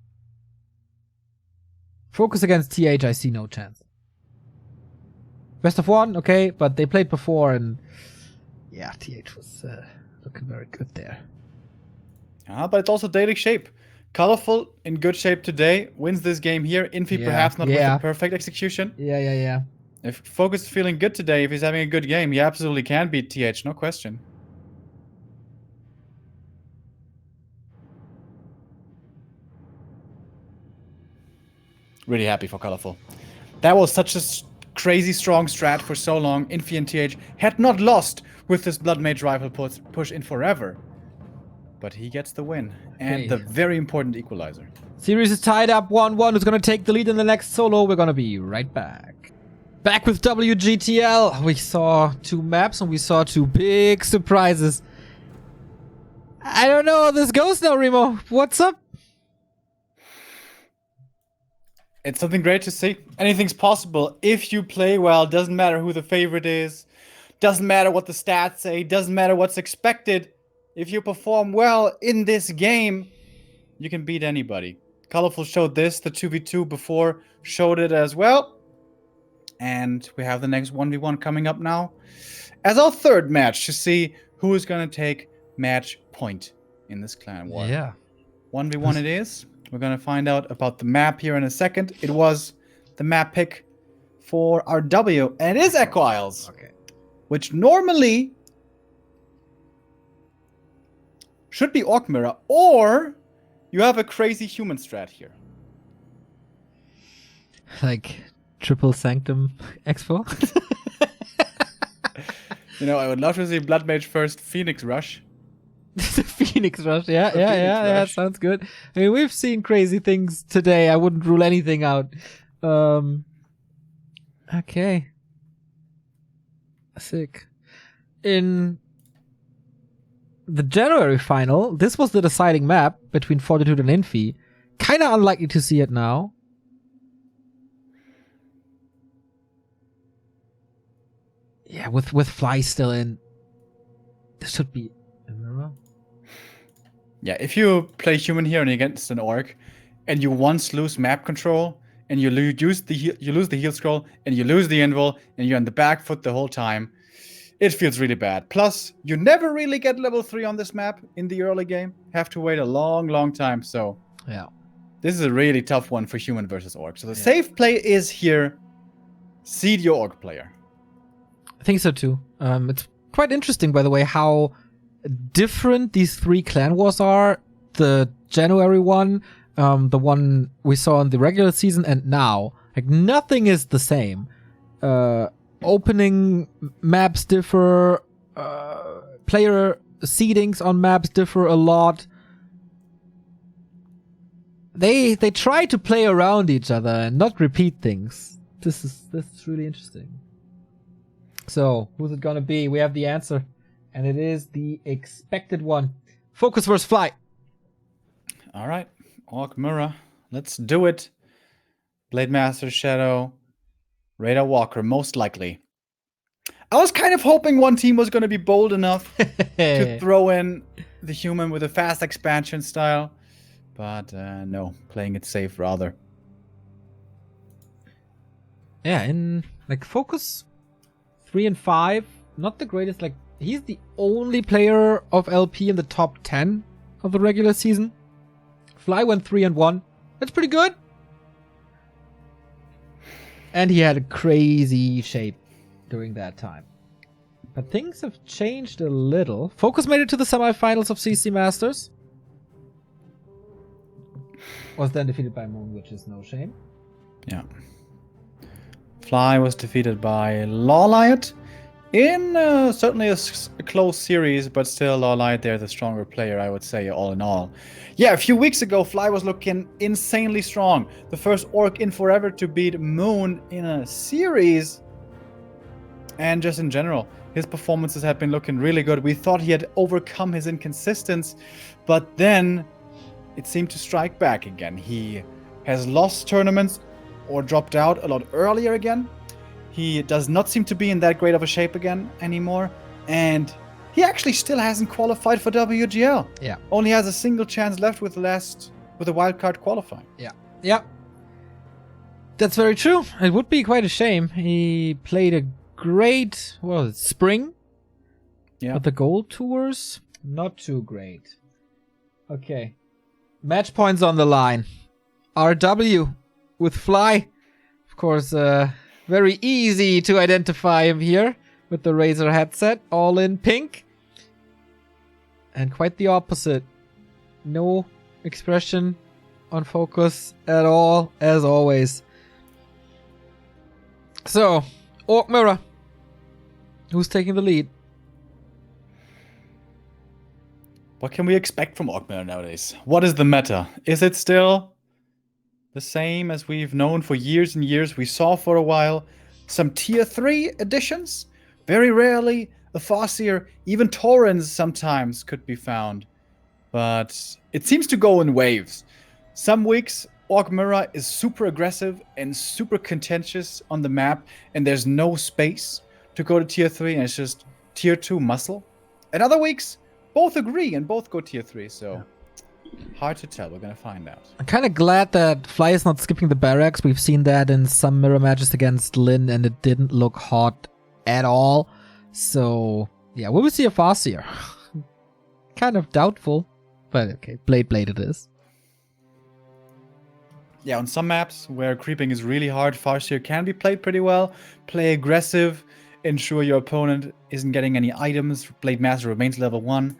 Focus against TH, I see no chance. Best of one, okay, but they played before and yeah, TH was looking very good there. But it's also daily shape. Colorful in good shape today, wins this game here. Infi perhaps not with the perfect execution. Yeah. If Focus is feeling good today, if he's having a good game, he absolutely can beat TH, no question. Really happy for Colorful. That was such a crazy strong strat for so long. Infi and TH had not lost with this Blood Mage rifle push in forever. But he gets the win. And the very important equalizer. Series is tied up 1-1. Who's going to take the lead in the next solo? We're going to be right back. Back with WGTL. We saw two maps and we saw two big surprises. I don't know how this goes now, Remo. What's up? It's something great to see. Anything's possible if you play well. Doesn't matter who the favorite is. Doesn't matter what the stats say. Doesn't matter what's expected. If you perform well in this game, you can beat anybody. Colorful showed this. The 2v2 before showed it as well. And we have the next 1v1 coming up now as our third match to see who is going to take match point in this clan war. Yeah. 1v1 it is. We're going to find out about the map here in a second. It was the map pick for our W, and it is Echo Isles. Okay. Which normally should be Orc Mirror, or you have a crazy human strat here. Like Triple Sanctum Expo? You know, I would love to see Blood Mage first Phoenix Rush. The Phoenix Rush, yeah, sounds good. I mean, we've seen crazy things today. I wouldn't rule anything out. Okay. Sick. In the January final, this was the deciding map between Fortitude and Infi. Kind of unlikely to see it now. Yeah, with Fly still in, this should be a mirror. Yeah, if you play human here and against an Orc, and you once lose map control, and you lose the heal scroll, and you lose the invul, and you're on the back foot the whole time, it feels really bad. Plus, you never really get level 3 on this map in the early game. Have to wait a long time, so yeah, this is a really tough one for human versus Orc. So the safe play is here, seed your Orc player. I think so too. It's quite interesting, by the way, how different these three clan wars are. The January one, the one we saw in the regular season, and now. Like, nothing is the same. Opening maps differ. Player seedings on maps differ a lot. They try to play around each other and not repeat things. This is really interesting. So, who's it gonna be? We have the answer. And it is the expected one. Focus versus Fly. All right. Orc Mirror. Let's do it. Blade Master, Shadow, Radar Walker, most likely. I was kind of hoping one team was going to be bold enough to throw in the human with a fast expansion style. But no, playing it safe rather. Yeah, in like Focus 3 and 5, not the greatest. Like, he's the only player of LP in the top 10 of the regular season. Fly went 3 and 1. That's pretty good. And he had a crazy shape during that time. But things have changed a little. Focus made it to the semifinals of CC Masters. Was then defeated by Moon, which is no shame. Yeah. Fly was defeated by Lawliot in certainly a close series, but still Lawliot there the stronger player, I would say, all in all. Yeah, a few weeks ago, Fly was looking insanely strong. The first Orc in forever to beat Moon in a series. And just in general, his performances have been looking really good. We thought he had overcome his inconsistency, but then it seemed to strike back again. He has lost tournaments or dropped out a lot earlier again. He does not seem to be in that great of a shape again anymore. And he actually still hasn't qualified for WGL. Yeah. Only has a single chance left with the wildcard qualifying. Yeah. Yeah. That's very true. It would be quite a shame. He played a great, spring. Yeah. But the gold tours, not too great. Okay. Match points on the line. RW with Fly. Of course, very easy to identify him here with the Razer headset, all in pink. And quite the opposite. No expression on Focus at all, as always. So, Orc Mirror. Who's taking the lead? What can we expect from Orc Mirror nowadays? What is the meta? Is it still the same as we've known for years and years? We saw for a while some tier 3 additions. Very rarely a Farseer, even Taurens sometimes could be found. But it seems to go in waves. Some weeks Orc Mirror is super aggressive and super contentious on the map, and there's no space to go to tier 3, and it's just tier 2 muscle. And other weeks, both agree and both go tier 3, so hard to tell. We're gonna find out. I'm kind of glad that Fly is not skipping the barracks. We've seen that in some mirror matches against Lin, and it didn't look hot at all. So, yeah, we will see a Farseer. Kind of doubtful, but okay, Blade it is. Yeah, on some maps where creeping is really hard, Farseer can be played pretty well. Play aggressive, ensure your opponent isn't getting any items. Blade Master remains level 1.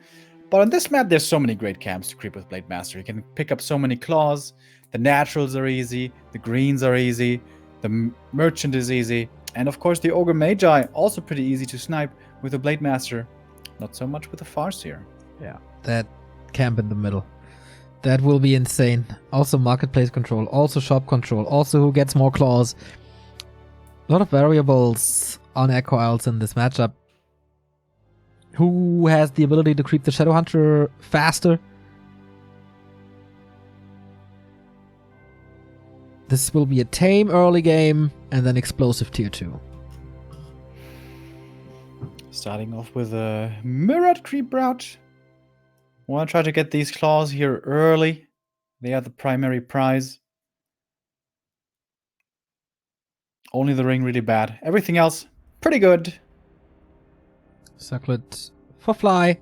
But on this map, there's so many great camps to creep with Blade Master. You can pick up so many claws. The naturals are easy. The greens are easy. The merchant is easy. And of course, the Ogre Magi, also pretty easy to snipe with the Blade Master. Not so much with the Farseer. Yeah, that camp in the middle. That will be insane. Also marketplace control, also shop control, also who gets more claws. A lot of variables on Echo Isles in this matchup. Who has the ability to creep the Shadow Hunter faster? This will be a tame early game and then explosive tier 2. Starting off with a mirrored creep route. Want to try to get these claws here early. They are the primary prize. Only the ring really bad. Everything else, pretty good. Circlet for Fly.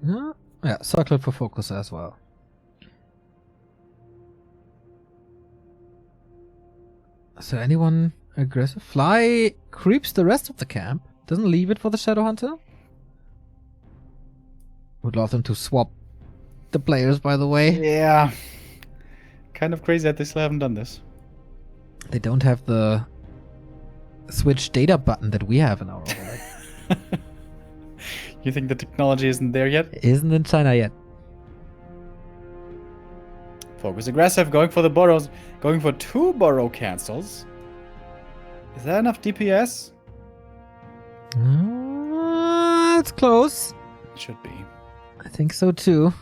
Yeah, Circlet for Focus as well. Is there anyone aggressive? Fly creeps the rest of the camp. Doesn't leave it for the Shadow Hunter. Would love them to swap the players, by the way. Yeah. Kind of crazy that they still haven't done this. They don't have the switch data button that we have in our overlay. You think the technology isn't there yet? It isn't in China yet. Focus aggressive, going for the burrows. Going for 2 burrow cancels. Is that enough DPS? It's close. Should be. I think so too.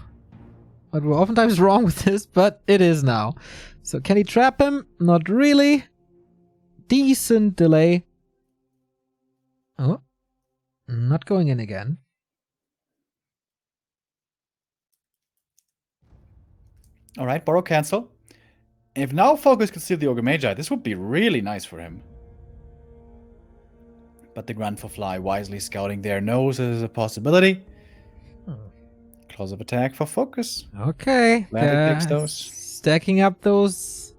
But we're oftentimes wrong with this, but it is now. So can he trap him? Not really. Decent delay. Oh. Not going in again. Alright, borrow cancel. If now Focus could steal the Ogre Magi, this would be really nice for him. But the Grand for Fly wisely scouting there knows it is a possibility. Claws of attack for Focus. Okay. Glad he picks those. Stacking up those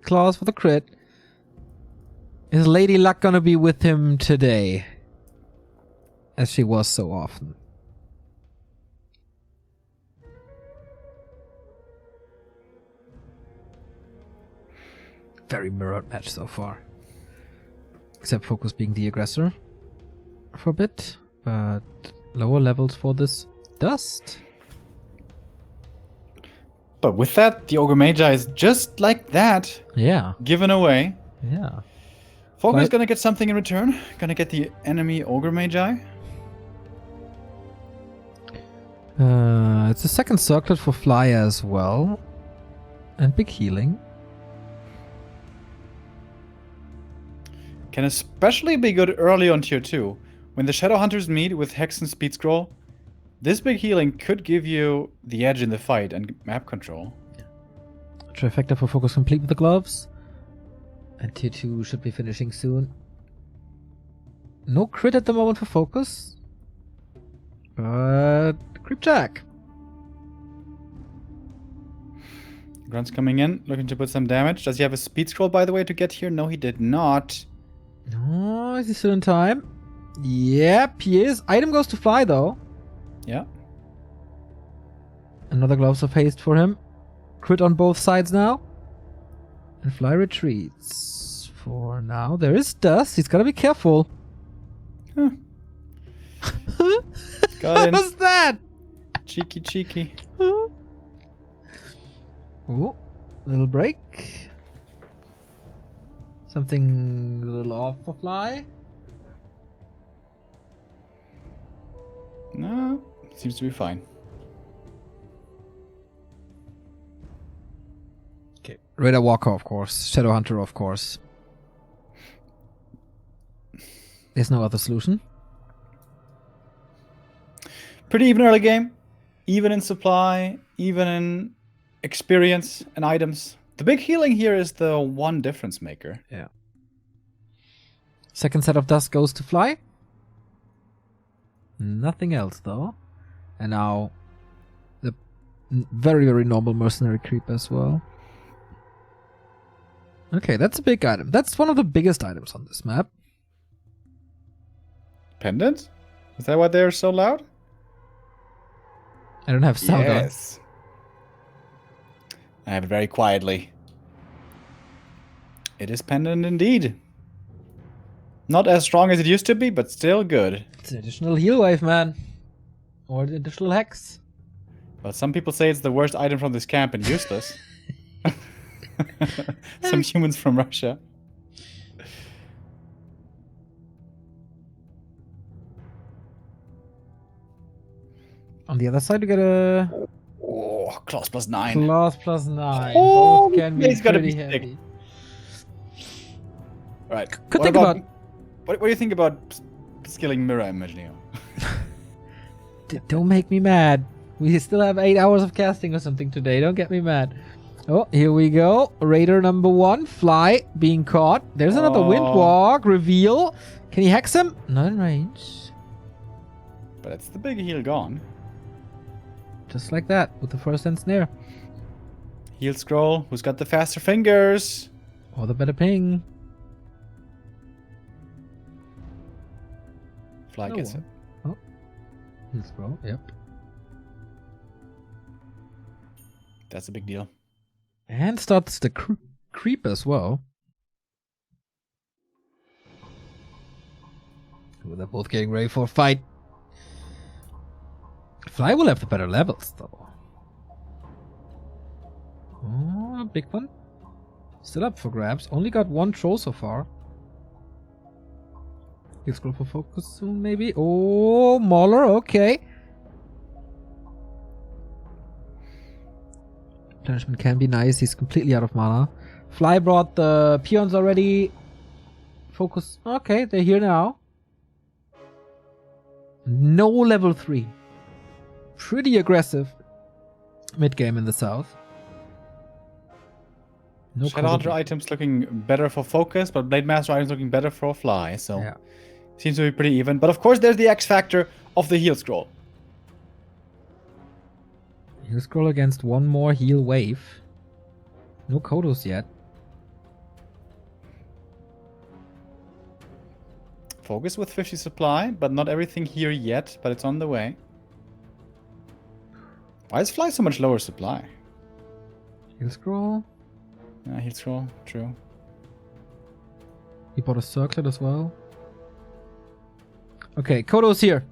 claws for the crit. Is Lady Luck gonna be with him today? As she was so often. Very mirrored match so far. Except Focus being the aggressor for a bit. But lower levels for this dust. But with that, the Ogre Magi is just like that. Yeah. Given away. Yeah. Focus is gonna get something in return. Gonna get the enemy Ogre Magi. It's a second circlet for Fly as well. And big healing. Can especially be good early on tier 2. When the Shadow Hunters meet with Hex and Speed Scroll, this big healing could give you the edge in the fight and map control. Trifecta for Focus complete with the gloves. And tier 2 should be finishing soon. No crit at the moment for Focus. But creep jack. Grunt's coming in, looking to put some damage. Does he have a Speed Scroll, by the way, to get here? No, he did not. Oh, is he still in time? Yep, he is. Item goes to Fly, though. Yeah. Another Gloves of Haste for him. Crit on both sides now. And Fly retreats. For now, there is dust. He's gotta be careful. Huh. What was that? Cheeky, cheeky. Ooh, little break. Something a little off for Fly. No, seems to be fine. Okay. Raider Walker, of course. Shadow Hunter, of course. There's no other solution. Pretty even early game. Even in supply, even in experience and items. The big healing here is the one difference maker. Yeah. Second set of dust goes to Fly. Nothing else, though. And now the very, very normal mercenary creep as well. Okay, that's a big item. That's one of the biggest items on this map. Pendant? Is that why they're so loud? I don't have sound on. Yes. I have it very quietly. It is pendant indeed. Not as strong as it used to be, but still good. It's an additional heal wave, man. Or an additional hex. But some people say it's the worst item from this camp and useless. Some humans from Russia. On the other side, we get a Oh, claws plus 9. claws plus 9. Oh, Both can be he's gotta pretty be sick. heavy. Right. Could What think about What do you think about skilling Mirror Image, Neo? Don't make me mad. We still have 8 hours of casting or something today. Don't get me mad. Oh, here we go. Raider number 1. Fly being caught. There's another Windwalk. Reveal. Can he hex him? Not in range. But it's the big heal gone. Just like that with the first end snare. Heal scroll. Who's got the faster fingers? Or the better ping. Fly No gets one. it. Oh. Heal scroll. Yep. That's a big deal. And starts the creep as well. Ooh, they're both getting ready for a fight. Fly will have the better levels, though. Oh, a big one. Still up for grabs. Only got one troll so far. He'll scroll for focus soon, maybe. Oh, Mauler, okay. Replenishment can be nice. He's completely out of mana. Fly brought the peons already. Focus. Okay, they're here now. No level 3. Pretty aggressive mid game in the south. No Shadowhunter items looking better for focus, but Blade Master items looking better for fly. So yeah. Seems to be pretty even. But of course, there's the X factor of the heal scroll. Heal scroll against one more heal wave. No Kodos yet. Focus with 50 supply, but not everything here yet, but it's on the way. Why is Fly so much lower supply? Heal scroll. Yeah, heal scroll, true. He bought a circlet as well. Okay, Kodo's here.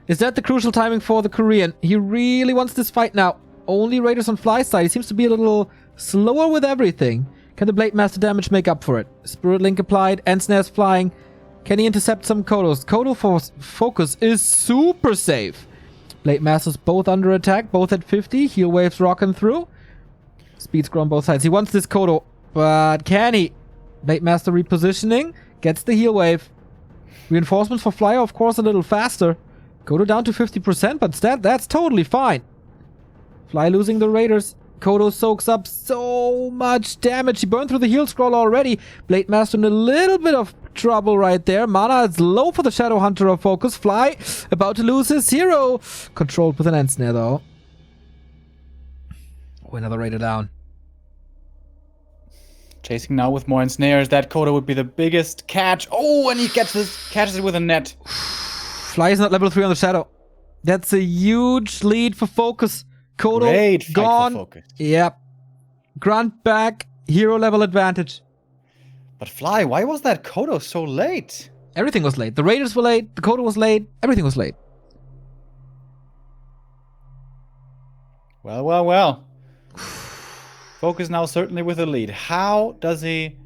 Is that the crucial timing for the Korean? He really wants this fight now. Only Raiders on Fly side. He seems to be a little slower with everything. Can the Blade Master damage make up for it? Spirit Link applied, Ensnare's flying. Can he intercept some Kodos? Kodo for focus is super safe. Blade Masters both under attack, both at 50. Heal waves rocking through. Speed scroll on both sides. He wants this Kodo, but can he? Blade Master repositioning. Gets the heal wave. Reinforcements for Flyer, of course, a little faster. Kodo down to 50%, but that's totally fine. Fly losing the Raiders. Kodo soaks up so much damage. He burned through the heal scroll already. Blade Master in a little bit of trouble right there. Mana is low for the Shadowhunter of focus. Fly about to lose his hero. Controlled with an Ensnare though. Oh, another Raider down. Chasing now with more ensnares. That Kodo would be the biggest catch. Oh, and he catches it with a net. Fly is not level 3 on the Shadow. That's a huge lead for focus. Kodo Great fight gone. for focus. Yep. Grunt back. Hero level advantage. But Fly, why was that Kodo so late? Everything was late. The Raiders were late. The Kodo was late. Everything was late. Well, well, well. Focus now certainly with a lead. How does he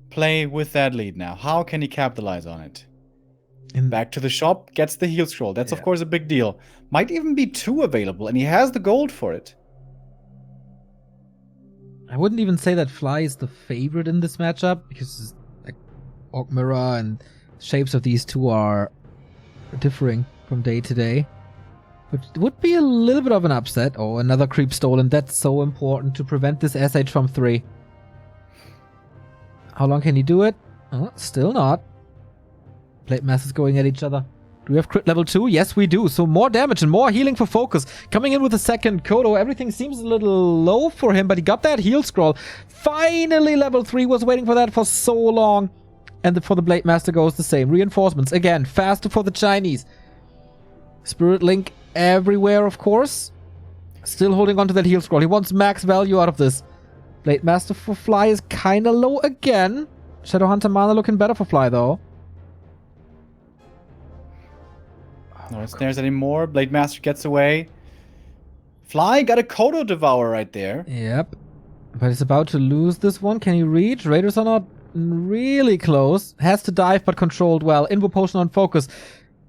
play with that lead now? How can he capitalize on it? Back to the shop, gets the heal scroll. That's of course a big deal. Might even be 2 available, and he has the gold for it. I wouldn't even say that Fly is the favorite in this matchup, because like Orc Mirror and shapes of these two are differing from day to day. But it would be a little bit of an upset. Oh, another creep stolen. That's so important to prevent this SH from 3. How long can he do it? Oh, still not. Blade Masters going at each other. Do we have crit level 2? Yes, we do. So more damage and more healing for focus. Coming in with a second Kodo. Everything seems a little low for him, but he got that heal scroll. Finally, level 3 was waiting for that for so long. And for the Blade Master goes the same. Reinforcements. Again, faster for the Chinese. Spirit Link everywhere, of course. Still holding on to that heal scroll. He wants max value out of this. Blade Master for Fly is kind of low again. Shadowhunter mana looking better for Fly, though. No ensnares anymore. Blade Master gets away. Fly got a Kodo Devourer right there. Yep. But he's about to lose this one. Can he reach? Raiders are not really close. Has to dive, but controlled well. Invo Potion on focus.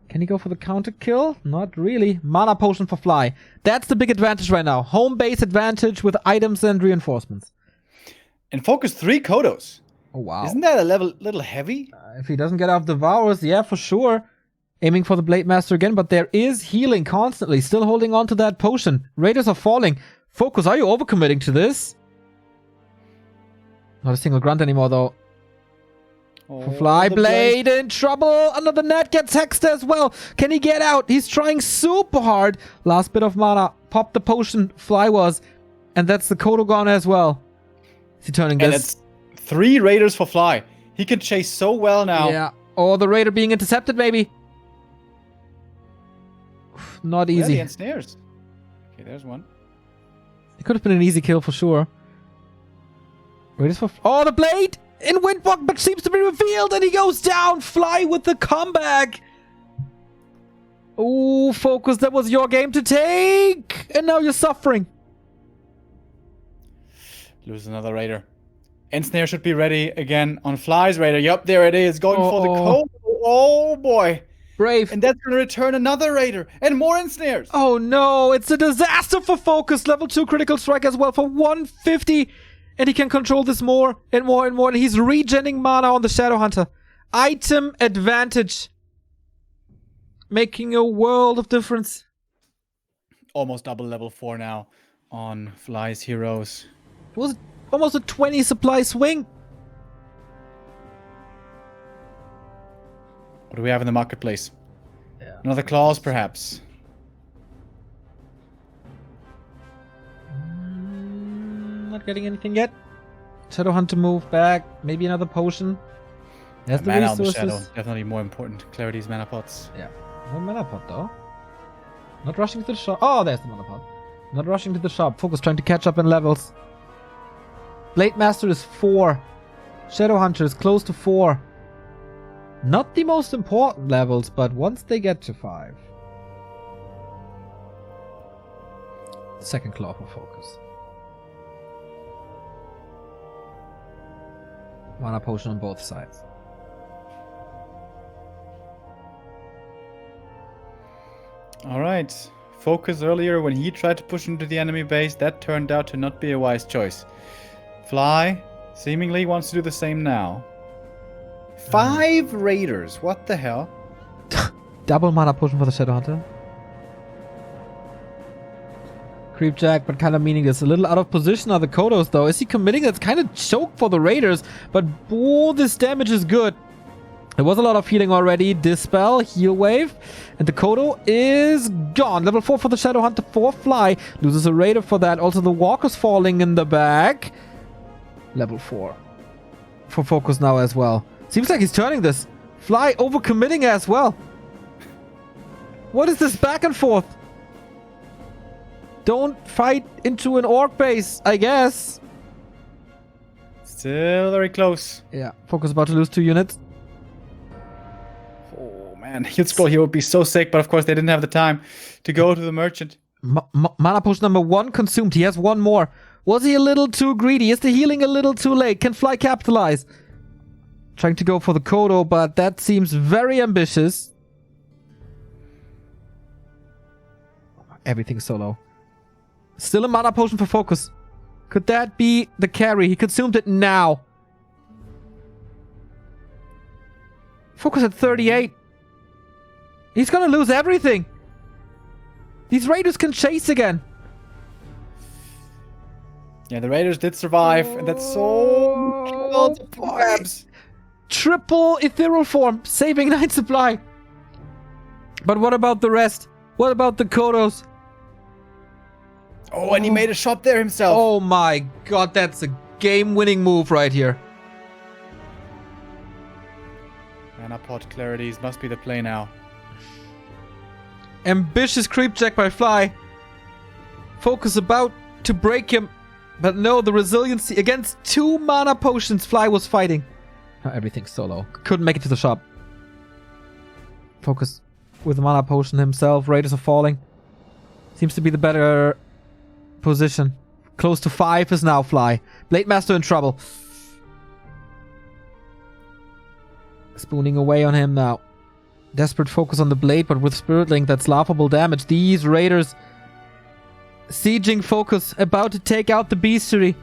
Can he go for the counter kill? Not really. Mana Potion for Fly. That's the big advantage right now. Home base advantage with items and reinforcements. And focus 3 Kodos. Oh, wow. Isn't that a little heavy? If he doesn't get off Devourers, yeah, for sure. Aiming for the Blade Master again, but there is healing constantly. Still holding on to that potion. Raiders are falling. Focus, are you overcommitting to this? Not a single grunt anymore, though. Oh, Fly Blade in trouble. Another net gets hexed as well. Can he get out? He's trying super hard. Last bit of mana. Pop the potion. Fly was. And that's the Kodo gone as well. Is he turning and this? It's 3 Raiders for Fly. He can chase so well now. Yeah. Or the Raider being intercepted, maybe. Not easy. Yeah, the ensnares. Okay, there's one. It could have been an easy kill for sure. Raiders for... Oh, the Blade! In Windwalk, but seems to be revealed, and he goes down. Fly with the comeback. Oh, Focus, that was your game to take. And now you're suffering. Lose another Raider. Ensnare should be ready again on Fly's Raider. Yup, there it is. Going for the Kodo. Oh Oh boy. Brave. And that's going to return another Raider and more ensnares. Oh no, it's a disaster for Focus. Level 2 critical strike as well for 150. And he can control this more and more and more. And he's regenning mana on the Shadow Hunter. Item advantage. Making a world of difference. Almost double level 4 now on Fly's heroes. It was almost a 20 supply swing. What do we have in the marketplace? Yeah. Another clause, perhaps. Not getting anything yet. Shadow Hunter move back. Maybe another potion. There's the mana on the resources. Shadow. Definitely more important. Clarity's mana pots. Yeah. No mana pot though. Not rushing to the shop. Oh, there's the mana pot. Not rushing to the shop. Focus trying to catch up in levels. Blade Master is 4. Shadow Hunter is close to 4. Not the most important levels, but once they get to 5. Second claw for Focus. Mana potion on both sides. Alright. Focus earlier when he tried to push into the enemy base. That turned out to not be a wise choice. Fly seemingly wants to do the same now. 5 Raiders. What the hell? Double mana potion for the Shadow Hunter. Creepjack, but kind of meaningless. A little out of position are the Kodos, though. Is he committing? That's kind of choke for the Raiders, but all this damage is good. There was a lot of healing already. Dispel, Heal Wave, and the Kodo is gone. Level 4 for the Shadow Hunter for Fly. Loses a Raider for that. Also, the Walker's falling in the back. Level 4 for Focus now as well. Seems like he's turning this. Fly overcommitting as well. What is this back and forth? Don't fight into an orc base, I guess. Still very close. Yeah, Focus about to lose 2 units. Oh man, Heal Scroll here would be so sick, but of course they didn't have the time to go to the merchant. Mana potion number 1 consumed. He has 1 more. Was he a little too greedy? Is the healing a little too late? Can Fly capitalize? Trying to go for the Kodo, but that seems very ambitious. Everything's so low. Still a mana potion for Focus. Could that be the carry? He consumed it now. Focus at 38. He's gonna lose everything. These Raiders can chase again. Yeah, the Raiders did survive, and that's so grabs. Triple ethereal form, saving 9 supply. But what about the rest? What about the Kodos? Oh, and he made a shot there himself. Oh my god, that's a game-winning move right here. Mana pot clarities must be the play now. Ambitious creep check by Fly. Focus about to break him. But no, the resiliency against 2 mana potions Fly was fighting. Oh, everything's so low. Couldn't make it to the shop. Focus with the mana potion himself. Raiders are falling. Seems to be the better position. Close to 5 is now Fly. Blade Master in trouble. Spooning away on him now. Desperate focus on the blade, but with Spirit Link, that's laughable damage. These Raiders sieging Focus, about to take out the Beastery.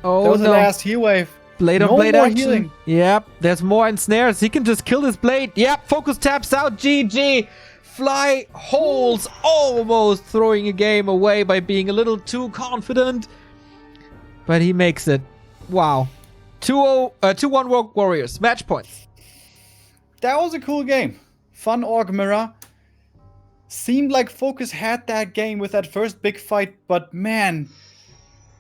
Oh, that was no. the last heal wave. Blade on No blade more action. healing. Yep, there's more ensnares. He can just kill this blade. Yep, Focus taps out. GG. Fly holds, almost throwing a game away by being a little too confident. But he makes it. Wow. 2-1 Rogue Warriors. Match points. That was a cool game. Fun Orc Mirror. Seemed like Focus had that game with that first big fight, but man,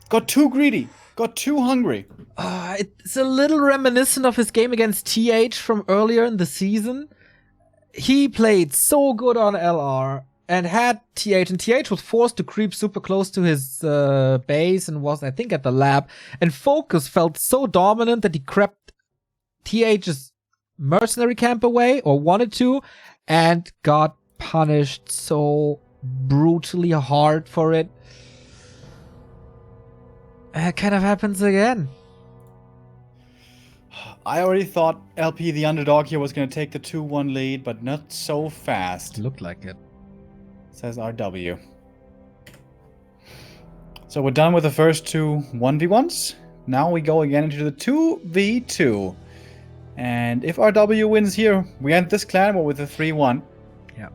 got too greedy. Got too hungry. It's a little reminiscent of his game against TH from earlier in the season. He played so good on LR and had TH, and TH was forced to creep super close to his base and was, I think, at the lab. And Focus felt so dominant that he crept TH's mercenary camp away, or wanted to, and got punished so brutally hard for it. It kind of happens again. I already thought LP, the underdog here, was going to take the 2-1 lead, but not so fast. Looked like it. Says RW. So we're done with the first two 1v1s. Now we go again into the 2v2. And if RW wins here, we end this clan war with a 3-1. Yeah.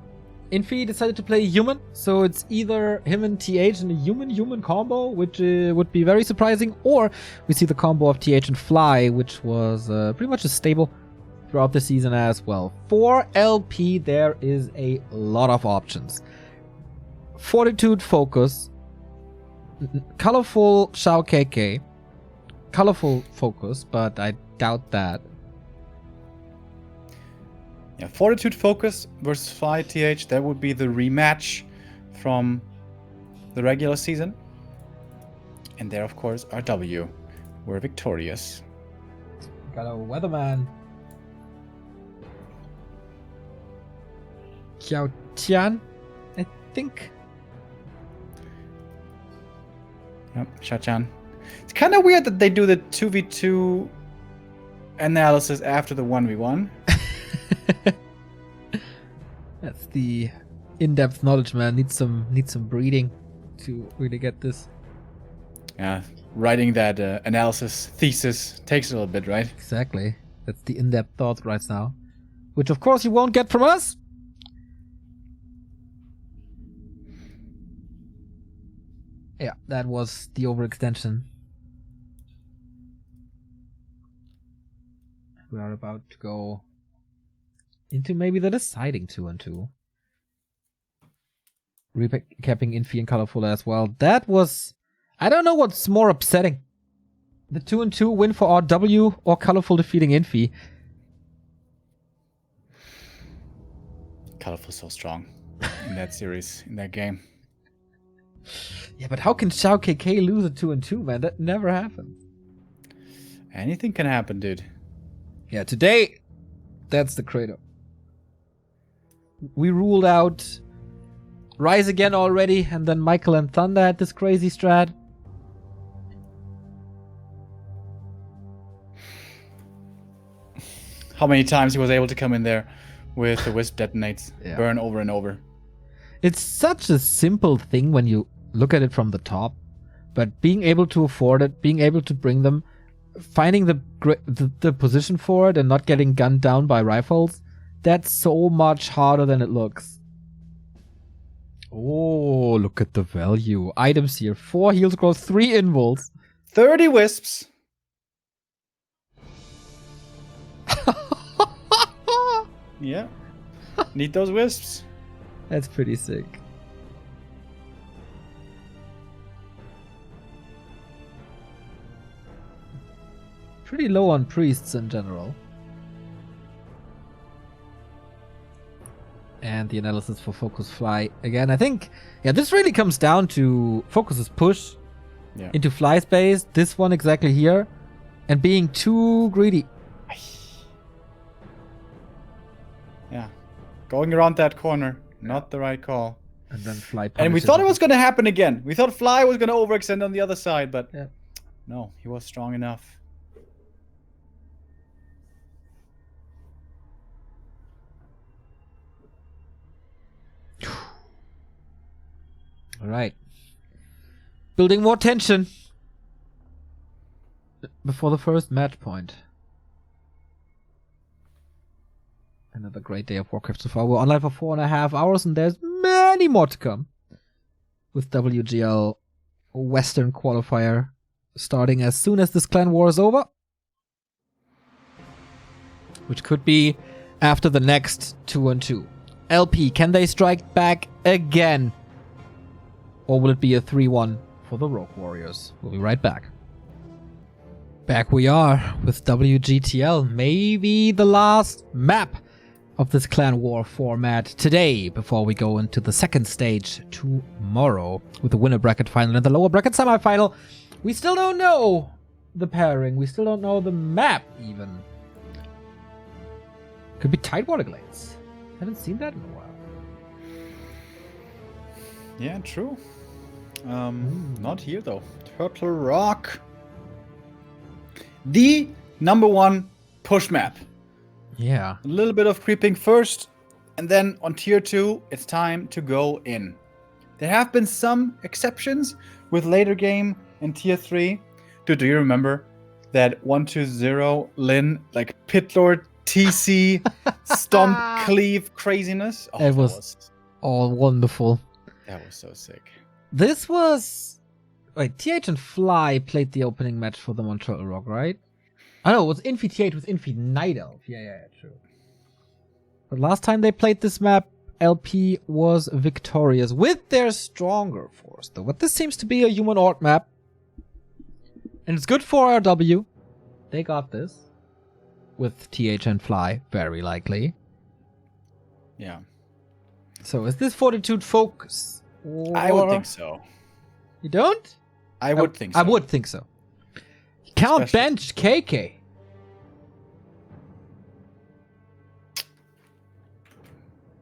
Infi decided to play human, so it's either him and TH in a human-human combo, which would be very surprising, or we see the combo of TH and Fly, which was pretty much a stable throughout the season as well. For LP, there is a lot of options. Fortitude Focus, colorful XiaoKK, colorful Focus, but I doubt that. Yeah, Fortitude Focus versus Fly TH, that would be the rematch from the regular season. And there, of course, RW. We're victorious. Got a Weatherman. Xiao I think. Yep, Shachan. It's kind of weird that they do the 2v2 analysis after the 1v1. That's the in-depth knowledge, man. Need some breeding to really get this. Yeah, writing that analysis thesis takes a little bit, right? Exactly. That's the in-depth thoughts right now, which of course you won't get from us. Yeah, that was the overextension. We are about to go into maybe the deciding 2-2. Recapping Infi and Colorful as well. That was... I don't know what's more upsetting. The 2-2 win for RW or Colorful defeating Infi. Colorful so strong in that series, in that game. Yeah, but how can XiaoKK lose a 2-2, man? That never happens. Anything can happen, dude. Yeah, today, that's the credo. We ruled out Rise again already, and then Michael and Thunder had this crazy strat. How many times he was able to come in there with the Wisp detonates, burn over and over. It's such a simple thing when you look at it from the top, but being able to afford it, being able to bring them, finding the position for it and not getting gunned down by rifles, that's so much harder than it looks. Oh, look at the value. Items here. 4 heals growth, 3 invols. 30 wisps. Yeah. Need those wisps. That's pretty sick. Pretty low on priests in general. And the analysis for Focus Fly. Again, I think, yeah, this really comes down to Focus's push into Fly space. This one exactly here. And being too greedy. Yeah. Going around that corner. Not the right call. And then Fly. And we thought it was going to happen again. We thought Fly was going to overextend on the other side, but no, he was strong enough. All right. Building more tension before the first match point. Another great day of Warcraft so far. We're online for 4.5 hours and there's many more to come. With WGL Western Qualifier starting as soon as this clan war is over. Which could be after the next 2-2. LP, can they strike back again? Or will it be a 3-1 for the Rogue Warriors? We'll be right back. Back we are with WGTL. Maybe the last map of this clan war format today before we go into the second stage tomorrow with the winner bracket final and the lower bracket semifinal. We still don't know the pairing. We still don't know the map even. Could be Tidewater Glades. Haven't seen that in a while. Yeah, true. Not here though. Turtle Rock. The #1 push map. Yeah. A little bit of creeping first, and then on tier 2, it's time to go in. There have been some exceptions with later game in tier 3. Dude, do you remember that 1-2-0 Lin, like Pit Lord, TC, Stomp, Cleave craziness? Oh, It was all wonderful. That was so sick. This was... Wait, TH and Fly played the opening match for them on Turtle Rock, right? I know, it was Infi TH with Infi Night Elf. Yeah, true. But last time they played this map, LP was victorious with their stronger force, though. But this seems to be a human orc map. And it's good for RW. They got this. With TH and Fly, very likely. Yeah. So is this Fortitude focus? I would think so. You don't? I would think so. I would think so. Count Especially- bench KK.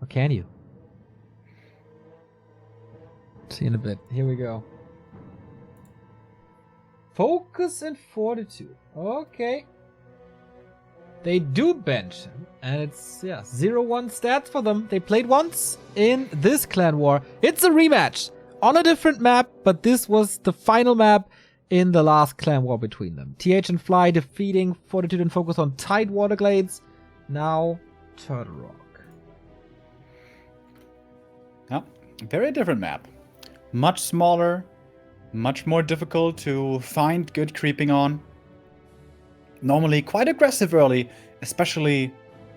Or can you? See in a bit. Here we go. Focus and Fortitude. Okay. They do bench him. And it's, 0-1 stats for them. They played once in this clan war. It's a rematch. On a different map, but this was the final map in the last clan war between them. TH and Fly defeating Fortitude and Focus on Tidewater Glades. Now, Turtle Rock. Yeah, very different map. Much smaller, much more difficult to find good creeping on. Normally quite aggressive early, especially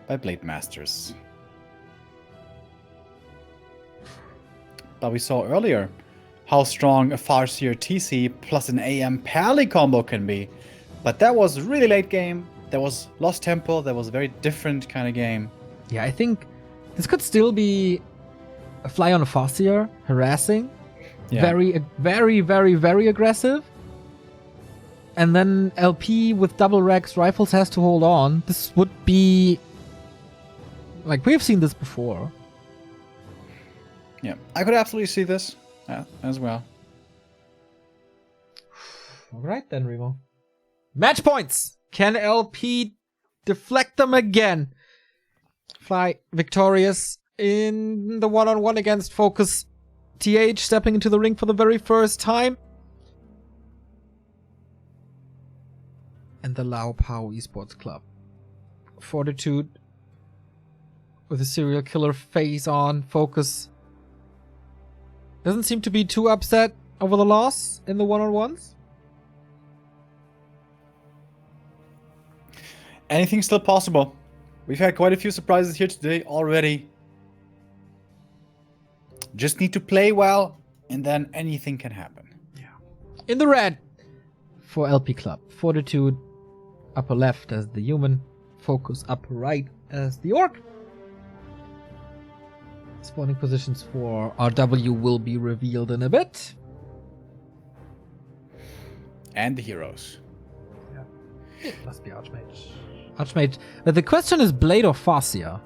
by Blade Masters. But we saw earlier how strong a Farseer TC plus an AM Pally combo can be. But that was really late game. There was lost tempo. That was a very different kind of game. Yeah, I think this could still be a Fly on a Farseer, harassing. Yeah. Very aggressive. And then LP with double Rex rifles has to hold on. This would be... Like, we've seen this before. Yeah, I could absolutely see this as well. Alright then, Remo. Match points! Can LP deflect them again? Fly victorious in the one-on-one against Focus. TH stepping into the ring for the very first time. And the Lao Pao Esports Club. Fortitude with a serial killer face on. Focus doesn't seem to be too upset over the loss in the one-on-ones. Anything's still possible. We've had quite a few surprises here today already. Just need to play well, and then anything can happen. Yeah. In the red for LP Club. Fortitude upper left as the human. Focus upper right as the orc. Spawning positions for RW will be revealed in a bit. And the heroes. Yeah. It must be Archmage. Archmage. The question is Blade or Farseer?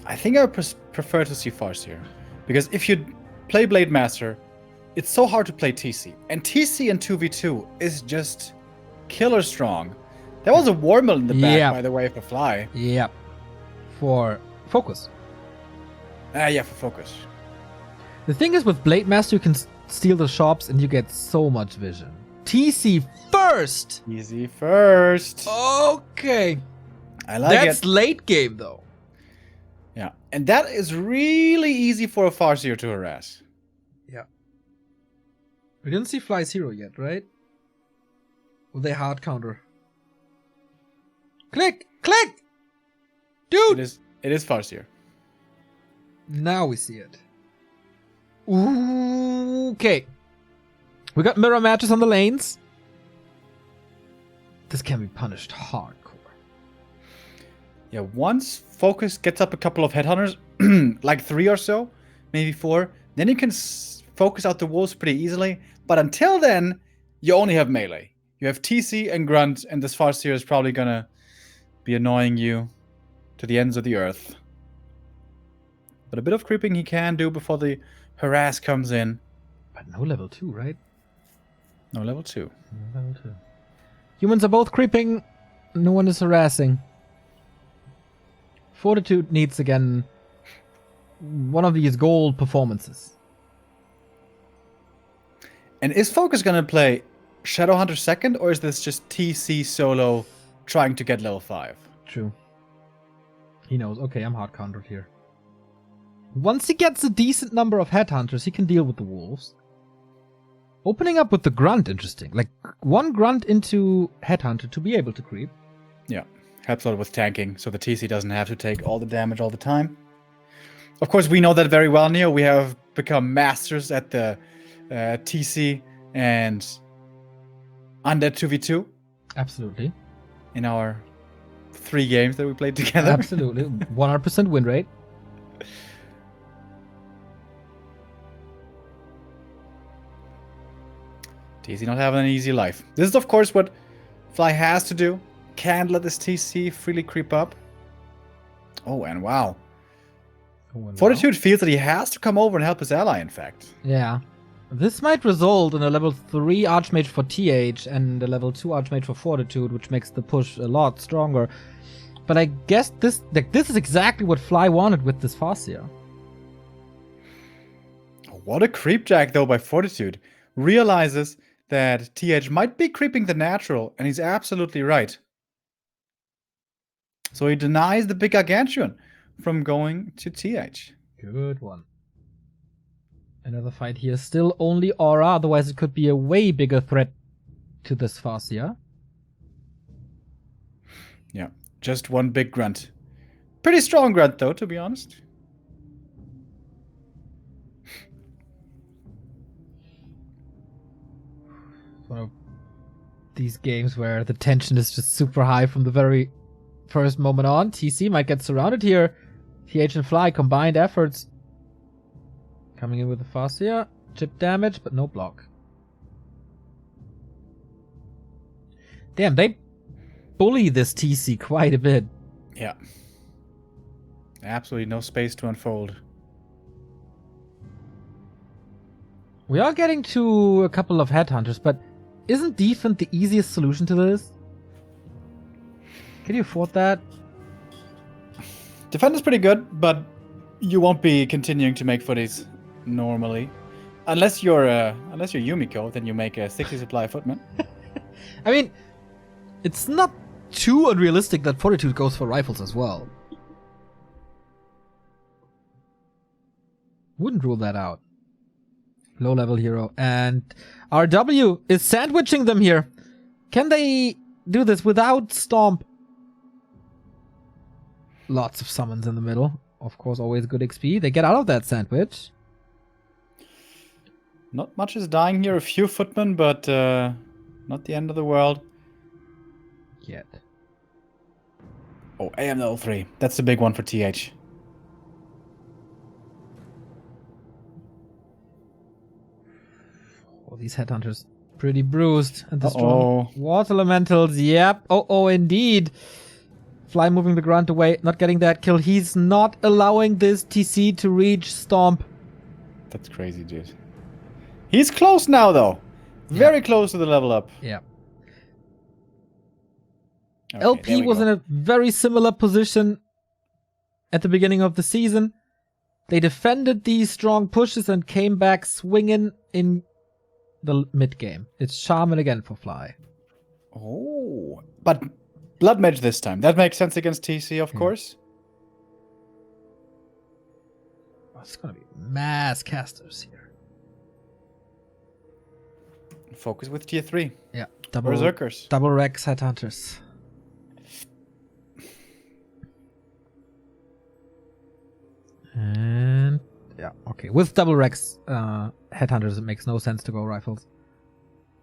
I think I would prefer to see Farseer. Because if you play Blade Master, it's so hard to play TC. And TC in 2v2 is just killer strong. There was a Warmill in the back, by the way, for Fly. Yeah. For Focus. Yeah, for Focus. The thing is, with Blade Master, you can steal the shops and you get so much vision. TC first! Easy first. Okay. I like That's it. late game, though. Yeah, and that is really easy for a Farseer to harass. Yeah. We didn't see Fly Zero yet, right? Will they hard counter? Click! Click! Dude! It is Farseer. Now we see it. Ooh, okay. We got mirror matches on the lanes. This can be punished hardcore. Yeah, once Focus gets up a couple of headhunters, like 3 or so, maybe 4, then you can focus out the wolves pretty easily. But until then, you only have melee. You have TC and Grunt, and this Farseer is probably gonna be annoying you to the ends of the earth. But a bit of creeping he can do before the harass comes in. But no level 2, right? No, level 2. No level 2. Humans are both creeping. No one is harassing. Fortitude needs, again, one of these gold performances. And is Focus going to play Shadowhunter second, or is this just TC solo trying to get level 5? True. He knows. Okay, I'm hard countered here. Once he gets a decent number of headhunters, he can deal with the wolves. Opening up with the grunt, interesting. Like, one grunt into headhunter to be able to creep. Yeah, helps a lot with tanking, so the TC doesn't have to take all the damage all the time. Of course, we know that very well, Neo. We have become masters at the TC and Undead 2v2. Absolutely. In our 3 games that we played together. Absolutely. 100% win rate. TC not having an easy life. This is, of course, what Fly has to do. Can't let this TC freely creep up. Oh, and wow. Fortitude feels that he has to come over and help his ally, in fact. Yeah. This might result in a level 3 Archmage for TH and a level 2 Archmage for Fortitude, which makes the push a lot stronger. But I guess this is exactly what Fly wanted with this Farseer. What a creepjack, though, by Fortitude. Realizes that TH might be creeping the natural, and he's absolutely right. So he denies the big Gargantuan from going to TH. Good one. Another fight here. Still only Aura, otherwise it could be a way bigger threat to this Farseer. Yeah, just one big grunt. Pretty strong grunt, though, to be honest. One of these games where the tension is just super high from the very first moment on. TC might get surrounded here. TH and Fly combined efforts. Coming in with the Farseer. Chip damage, but no block. Damn, they bully this TC quite a bit. Yeah. Absolutely no space to unfold. We are getting to a couple of headhunters, but isn't defense the easiest solution to this? Can you afford that? Defend is pretty good, but you won't be continuing to make footies normally. Unless you're Yumiko, then you make a 60 supply footman. I mean, it's not too unrealistic that Fortitude goes for rifles as well. Wouldn't rule that out. Low level hero. And RW is sandwiching them here. Can they do this without Stomp? Lots of summons in the middle. Of course, always good XP. They get out of that sandwich. Not much is dying here. A few footmen, but not the end of the world. Yet. Oh, AM level 3. That's the big one for TH. Oh, these headhunters pretty bruised. And the strong water elementals. Yep. Oh, indeed. Fly moving the grunt away. Not getting that kill. He's not allowing this TC to reach Stomp. That's crazy, dude. He's close now, though. Very close to the level up. Yeah. Okay, LP was go. in a very similar position at the beginning of the season. They defended these strong pushes and came back swinging in the mid game. It's Shaman again for Fly. Oh, but Blood Mage this time. That makes sense against TC, of course. Oh, it's going to be mass casters here. Focus with tier 3. Yeah. Berserkers. Double Rex Headhunters. And yeah, okay. With double Rex Headhunters, it makes no sense to go rifles.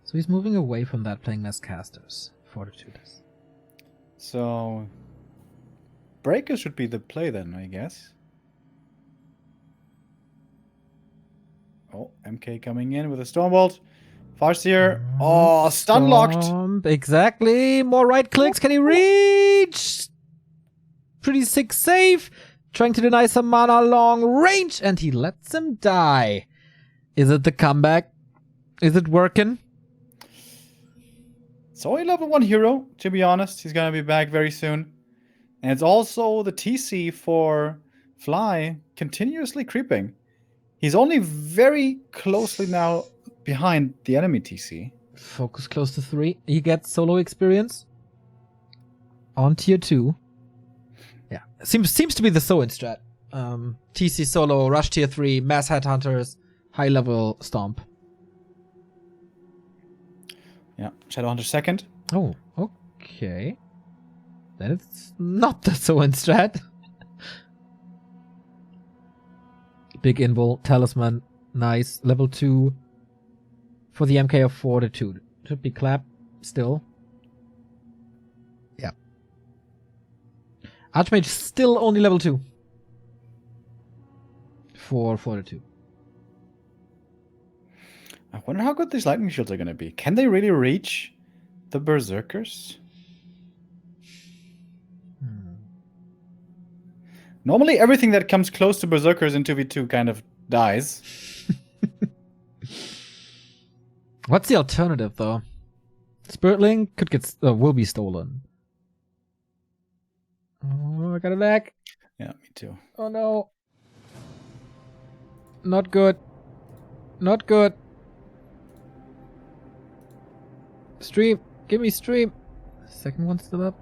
So he's moving away from that, playing less casters. Fortitude. So Breaker should be the play then, I guess. Oh, MK coming in with a Stormbolt. Farseer. Oh, stun locked. Exactly. More right clicks. Can he reach? Pretty sick save. Trying to deny some mana long range, and he lets him die. Is it the comeback? Is it working? It's only level 1 hero, to be honest. He's gonna be back very soon. And it's also the TC for Fly continuously creeping. He's only very closely now behind the enemy TC. Focus close to 3. He gets solo experience on tier 2. Yeah, seems to be the Soin strat. TC solo, rush tier 3, mass headhunters, high level stomp. Yeah, Shadowhunter second. Oh, okay. Then it's not the Soin strat. Big invul, talisman, nice. Level 2 for the MK of Fortitude. Should be clap still. Yeah. Archmage still only level 2 for Fortitude. I wonder how good these lightning shields are going to be. Can they really reach the berserkers? Normally everything that comes close to berserkers in 2v2 kind of dies. What's the alternative though? Spiritling could get will be stolen. Oh, I got it back. Yeah, me too. Oh no. Not good. Not good. Stream. Give me stream. Second one still up?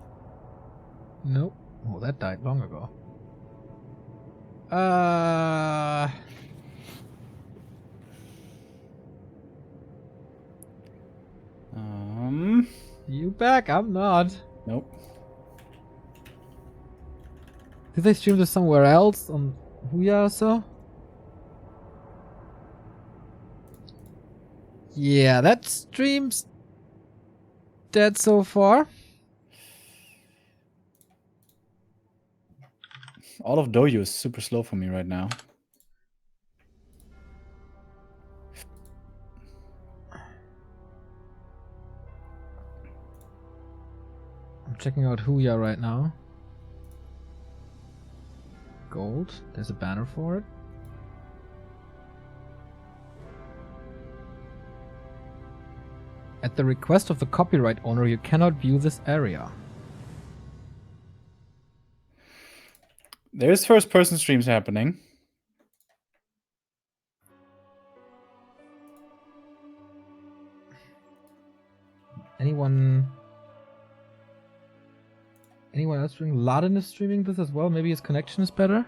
Nope. Oh, that died long ago. You back? I'm not. Nope. Did they stream this somewhere else on Huya or so? Yeah, that stream's dead so far. All of Doyu is super slow for me right now. I'm checking out Huya right now. Gold. There's a banner for it. At the request of the copyright owner, you cannot view this area. There's first-person streams happening. Anyone else streaming? Laden is streaming this as well. Maybe his connection is better.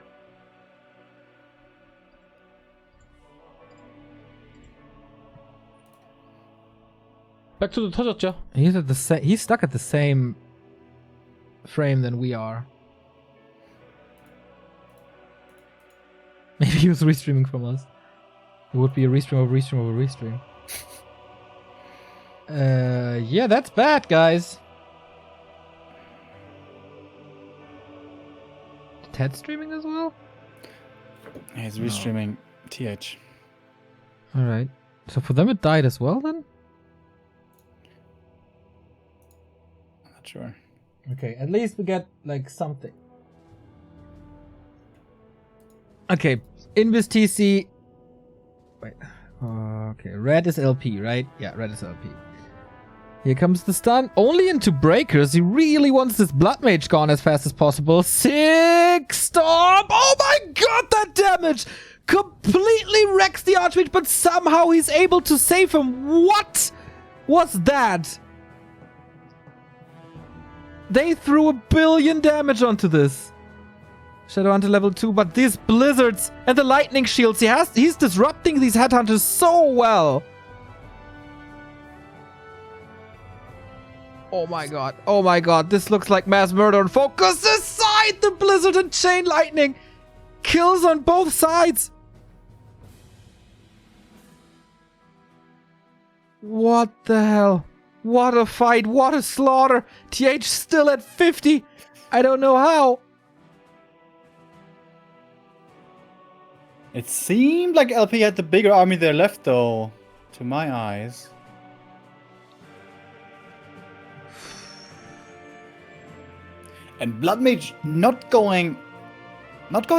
백투도 터졌죠? He's stuck at the same frame than we are. Maybe he was restreaming from us. It would be a restream of restream of a restream. Yeah, that's bad, guys. Ted streaming as well? He's restreaming TH. Alright. So for them it died as well then? Not sure. Okay, at least we get like something. Okay, Invis TC. Wait. Okay, red is LP, right? Yeah, red is LP. Here comes the stun. Only into breakers. He really wants this Blood Mage gone as fast as possible. Sick stomp! Oh my god, that damage! Completely wrecks the Archmage, but somehow he's able to save him. What was that? They threw 1 billion damage onto this. Shadowhunter level 2, but these blizzards and the lightning shields, he's disrupting these headhunters so well. Oh my god, this looks like mass murder on focus aside. The blizzard and chain lightning kills on both sides. What the hell? What a fight, what a slaughter. TH still at 50. I don't know how. It seemed like LP had the bigger army there left, though, to my eyes. And Blood Mage not going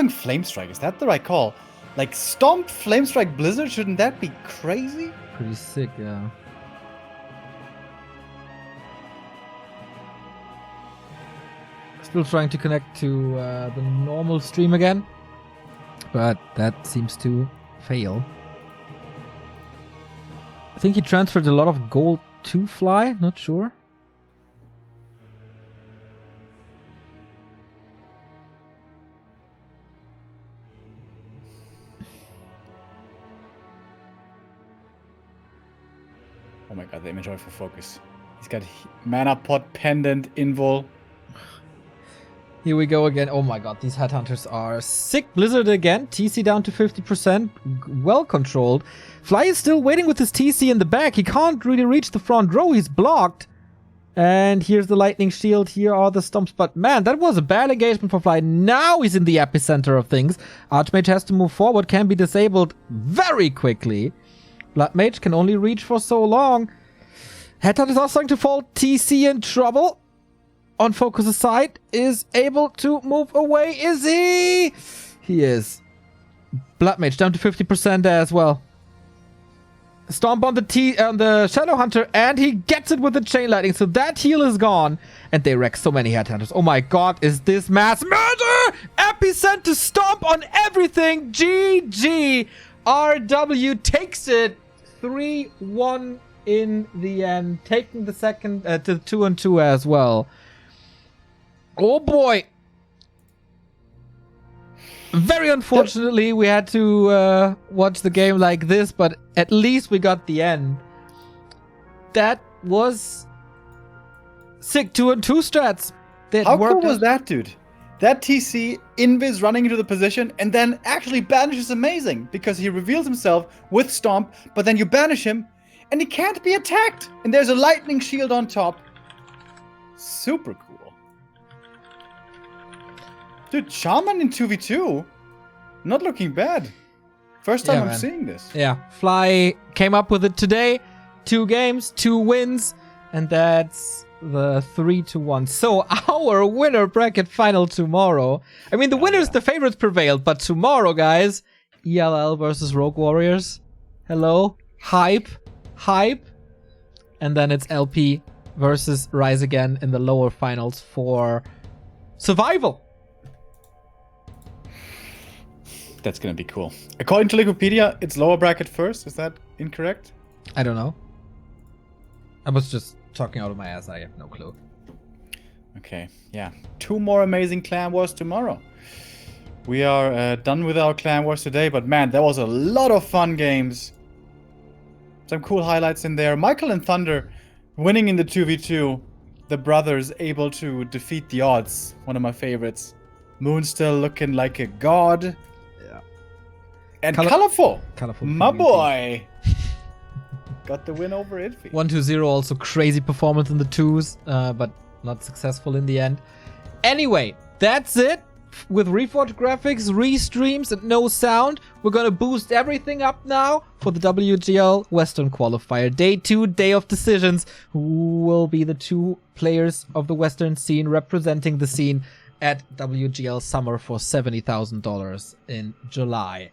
Flame Strike. Is that the right call? Like Stomp, Flame Strike, Blizzard. Shouldn't that be crazy? Pretty sick, yeah. Still trying to connect to the normal stream again, but that seems to fail. I think he transferred a lot of gold to Fly, not sure. Oh my god, the image for focus. He's got mana pot, pendant, invul. Here we go again. Oh my god, these headhunters are sick. Blizzard again. TC down to 50%. Well controlled. Fly is still waiting with his TC in the back. He can't really reach the front row. He's blocked. And here's the lightning shield. Here are the stumps. But man, that was a bad engagement for Fly. Now he's in the epicenter of things. Archmage has to move forward. Can be disabled very quickly. Bloodmage can only reach for so long. Headhunt is also starting to fall. TC in trouble. On Focus's side, is able to move away. Is he? He is. Bloodmage down to 50% as well. Stomp on the Shadowhunter, and he gets it with the chain lightning. So that heal is gone. And they wreck so many headhunters. Oh my god, is this mass murder? Epicenter stomp on everything. GG. RW takes it 3-1 in the end. Taking the second to 2-2 as well. Oh boy. Very unfortunately, we had to watch the game like this, but at least we got the end. That was sick. 2-2 strats. How cool was that, dude? That TC, Invis running into the position, and then actually Banish is amazing, because he reveals himself with Stomp, but then you banish him, and he can't be attacked. And there's a lightning shield on top. Super cool. Dude, Shaman in 2v2? Not looking bad. First time I'm seeing this. Yeah, Fly came up with it today. 2 games, 2 wins, and that's the 3-1. So our winner bracket final tomorrow. I mean, the winners, the favorites prevailed, but tomorrow, guys, ELL versus Rogue Warriors. Hello. Hype. And then it's LP versus Rise Again in the lower finals for survival. That's gonna be cool. According to Wikipedia, it's lower bracket first. Is that incorrect? I don't know. I was just talking out of my ass. I have no clue. Okay, yeah. 2 more amazing Clan Wars tomorrow. We are done with our Clan Wars today, but man, that was a lot of fun games. Some cool highlights in there. Michael and Thunder winning in the 2v2. The brothers able to defeat the odds. One of my favorites. Moon still looking like a god. And colorful. My boy. Got the win over Infi. 1-2-0, also crazy performance in the 2s, but not successful in the end. Anyway, that's it. With Reforged graphics, restreams, and no sound, we're gonna boost everything up now for the WGL Western Qualifier. Day 2, day of decisions. Who will be the 2 players of the Western scene representing the scene at WGL Summer for $70,000 in July?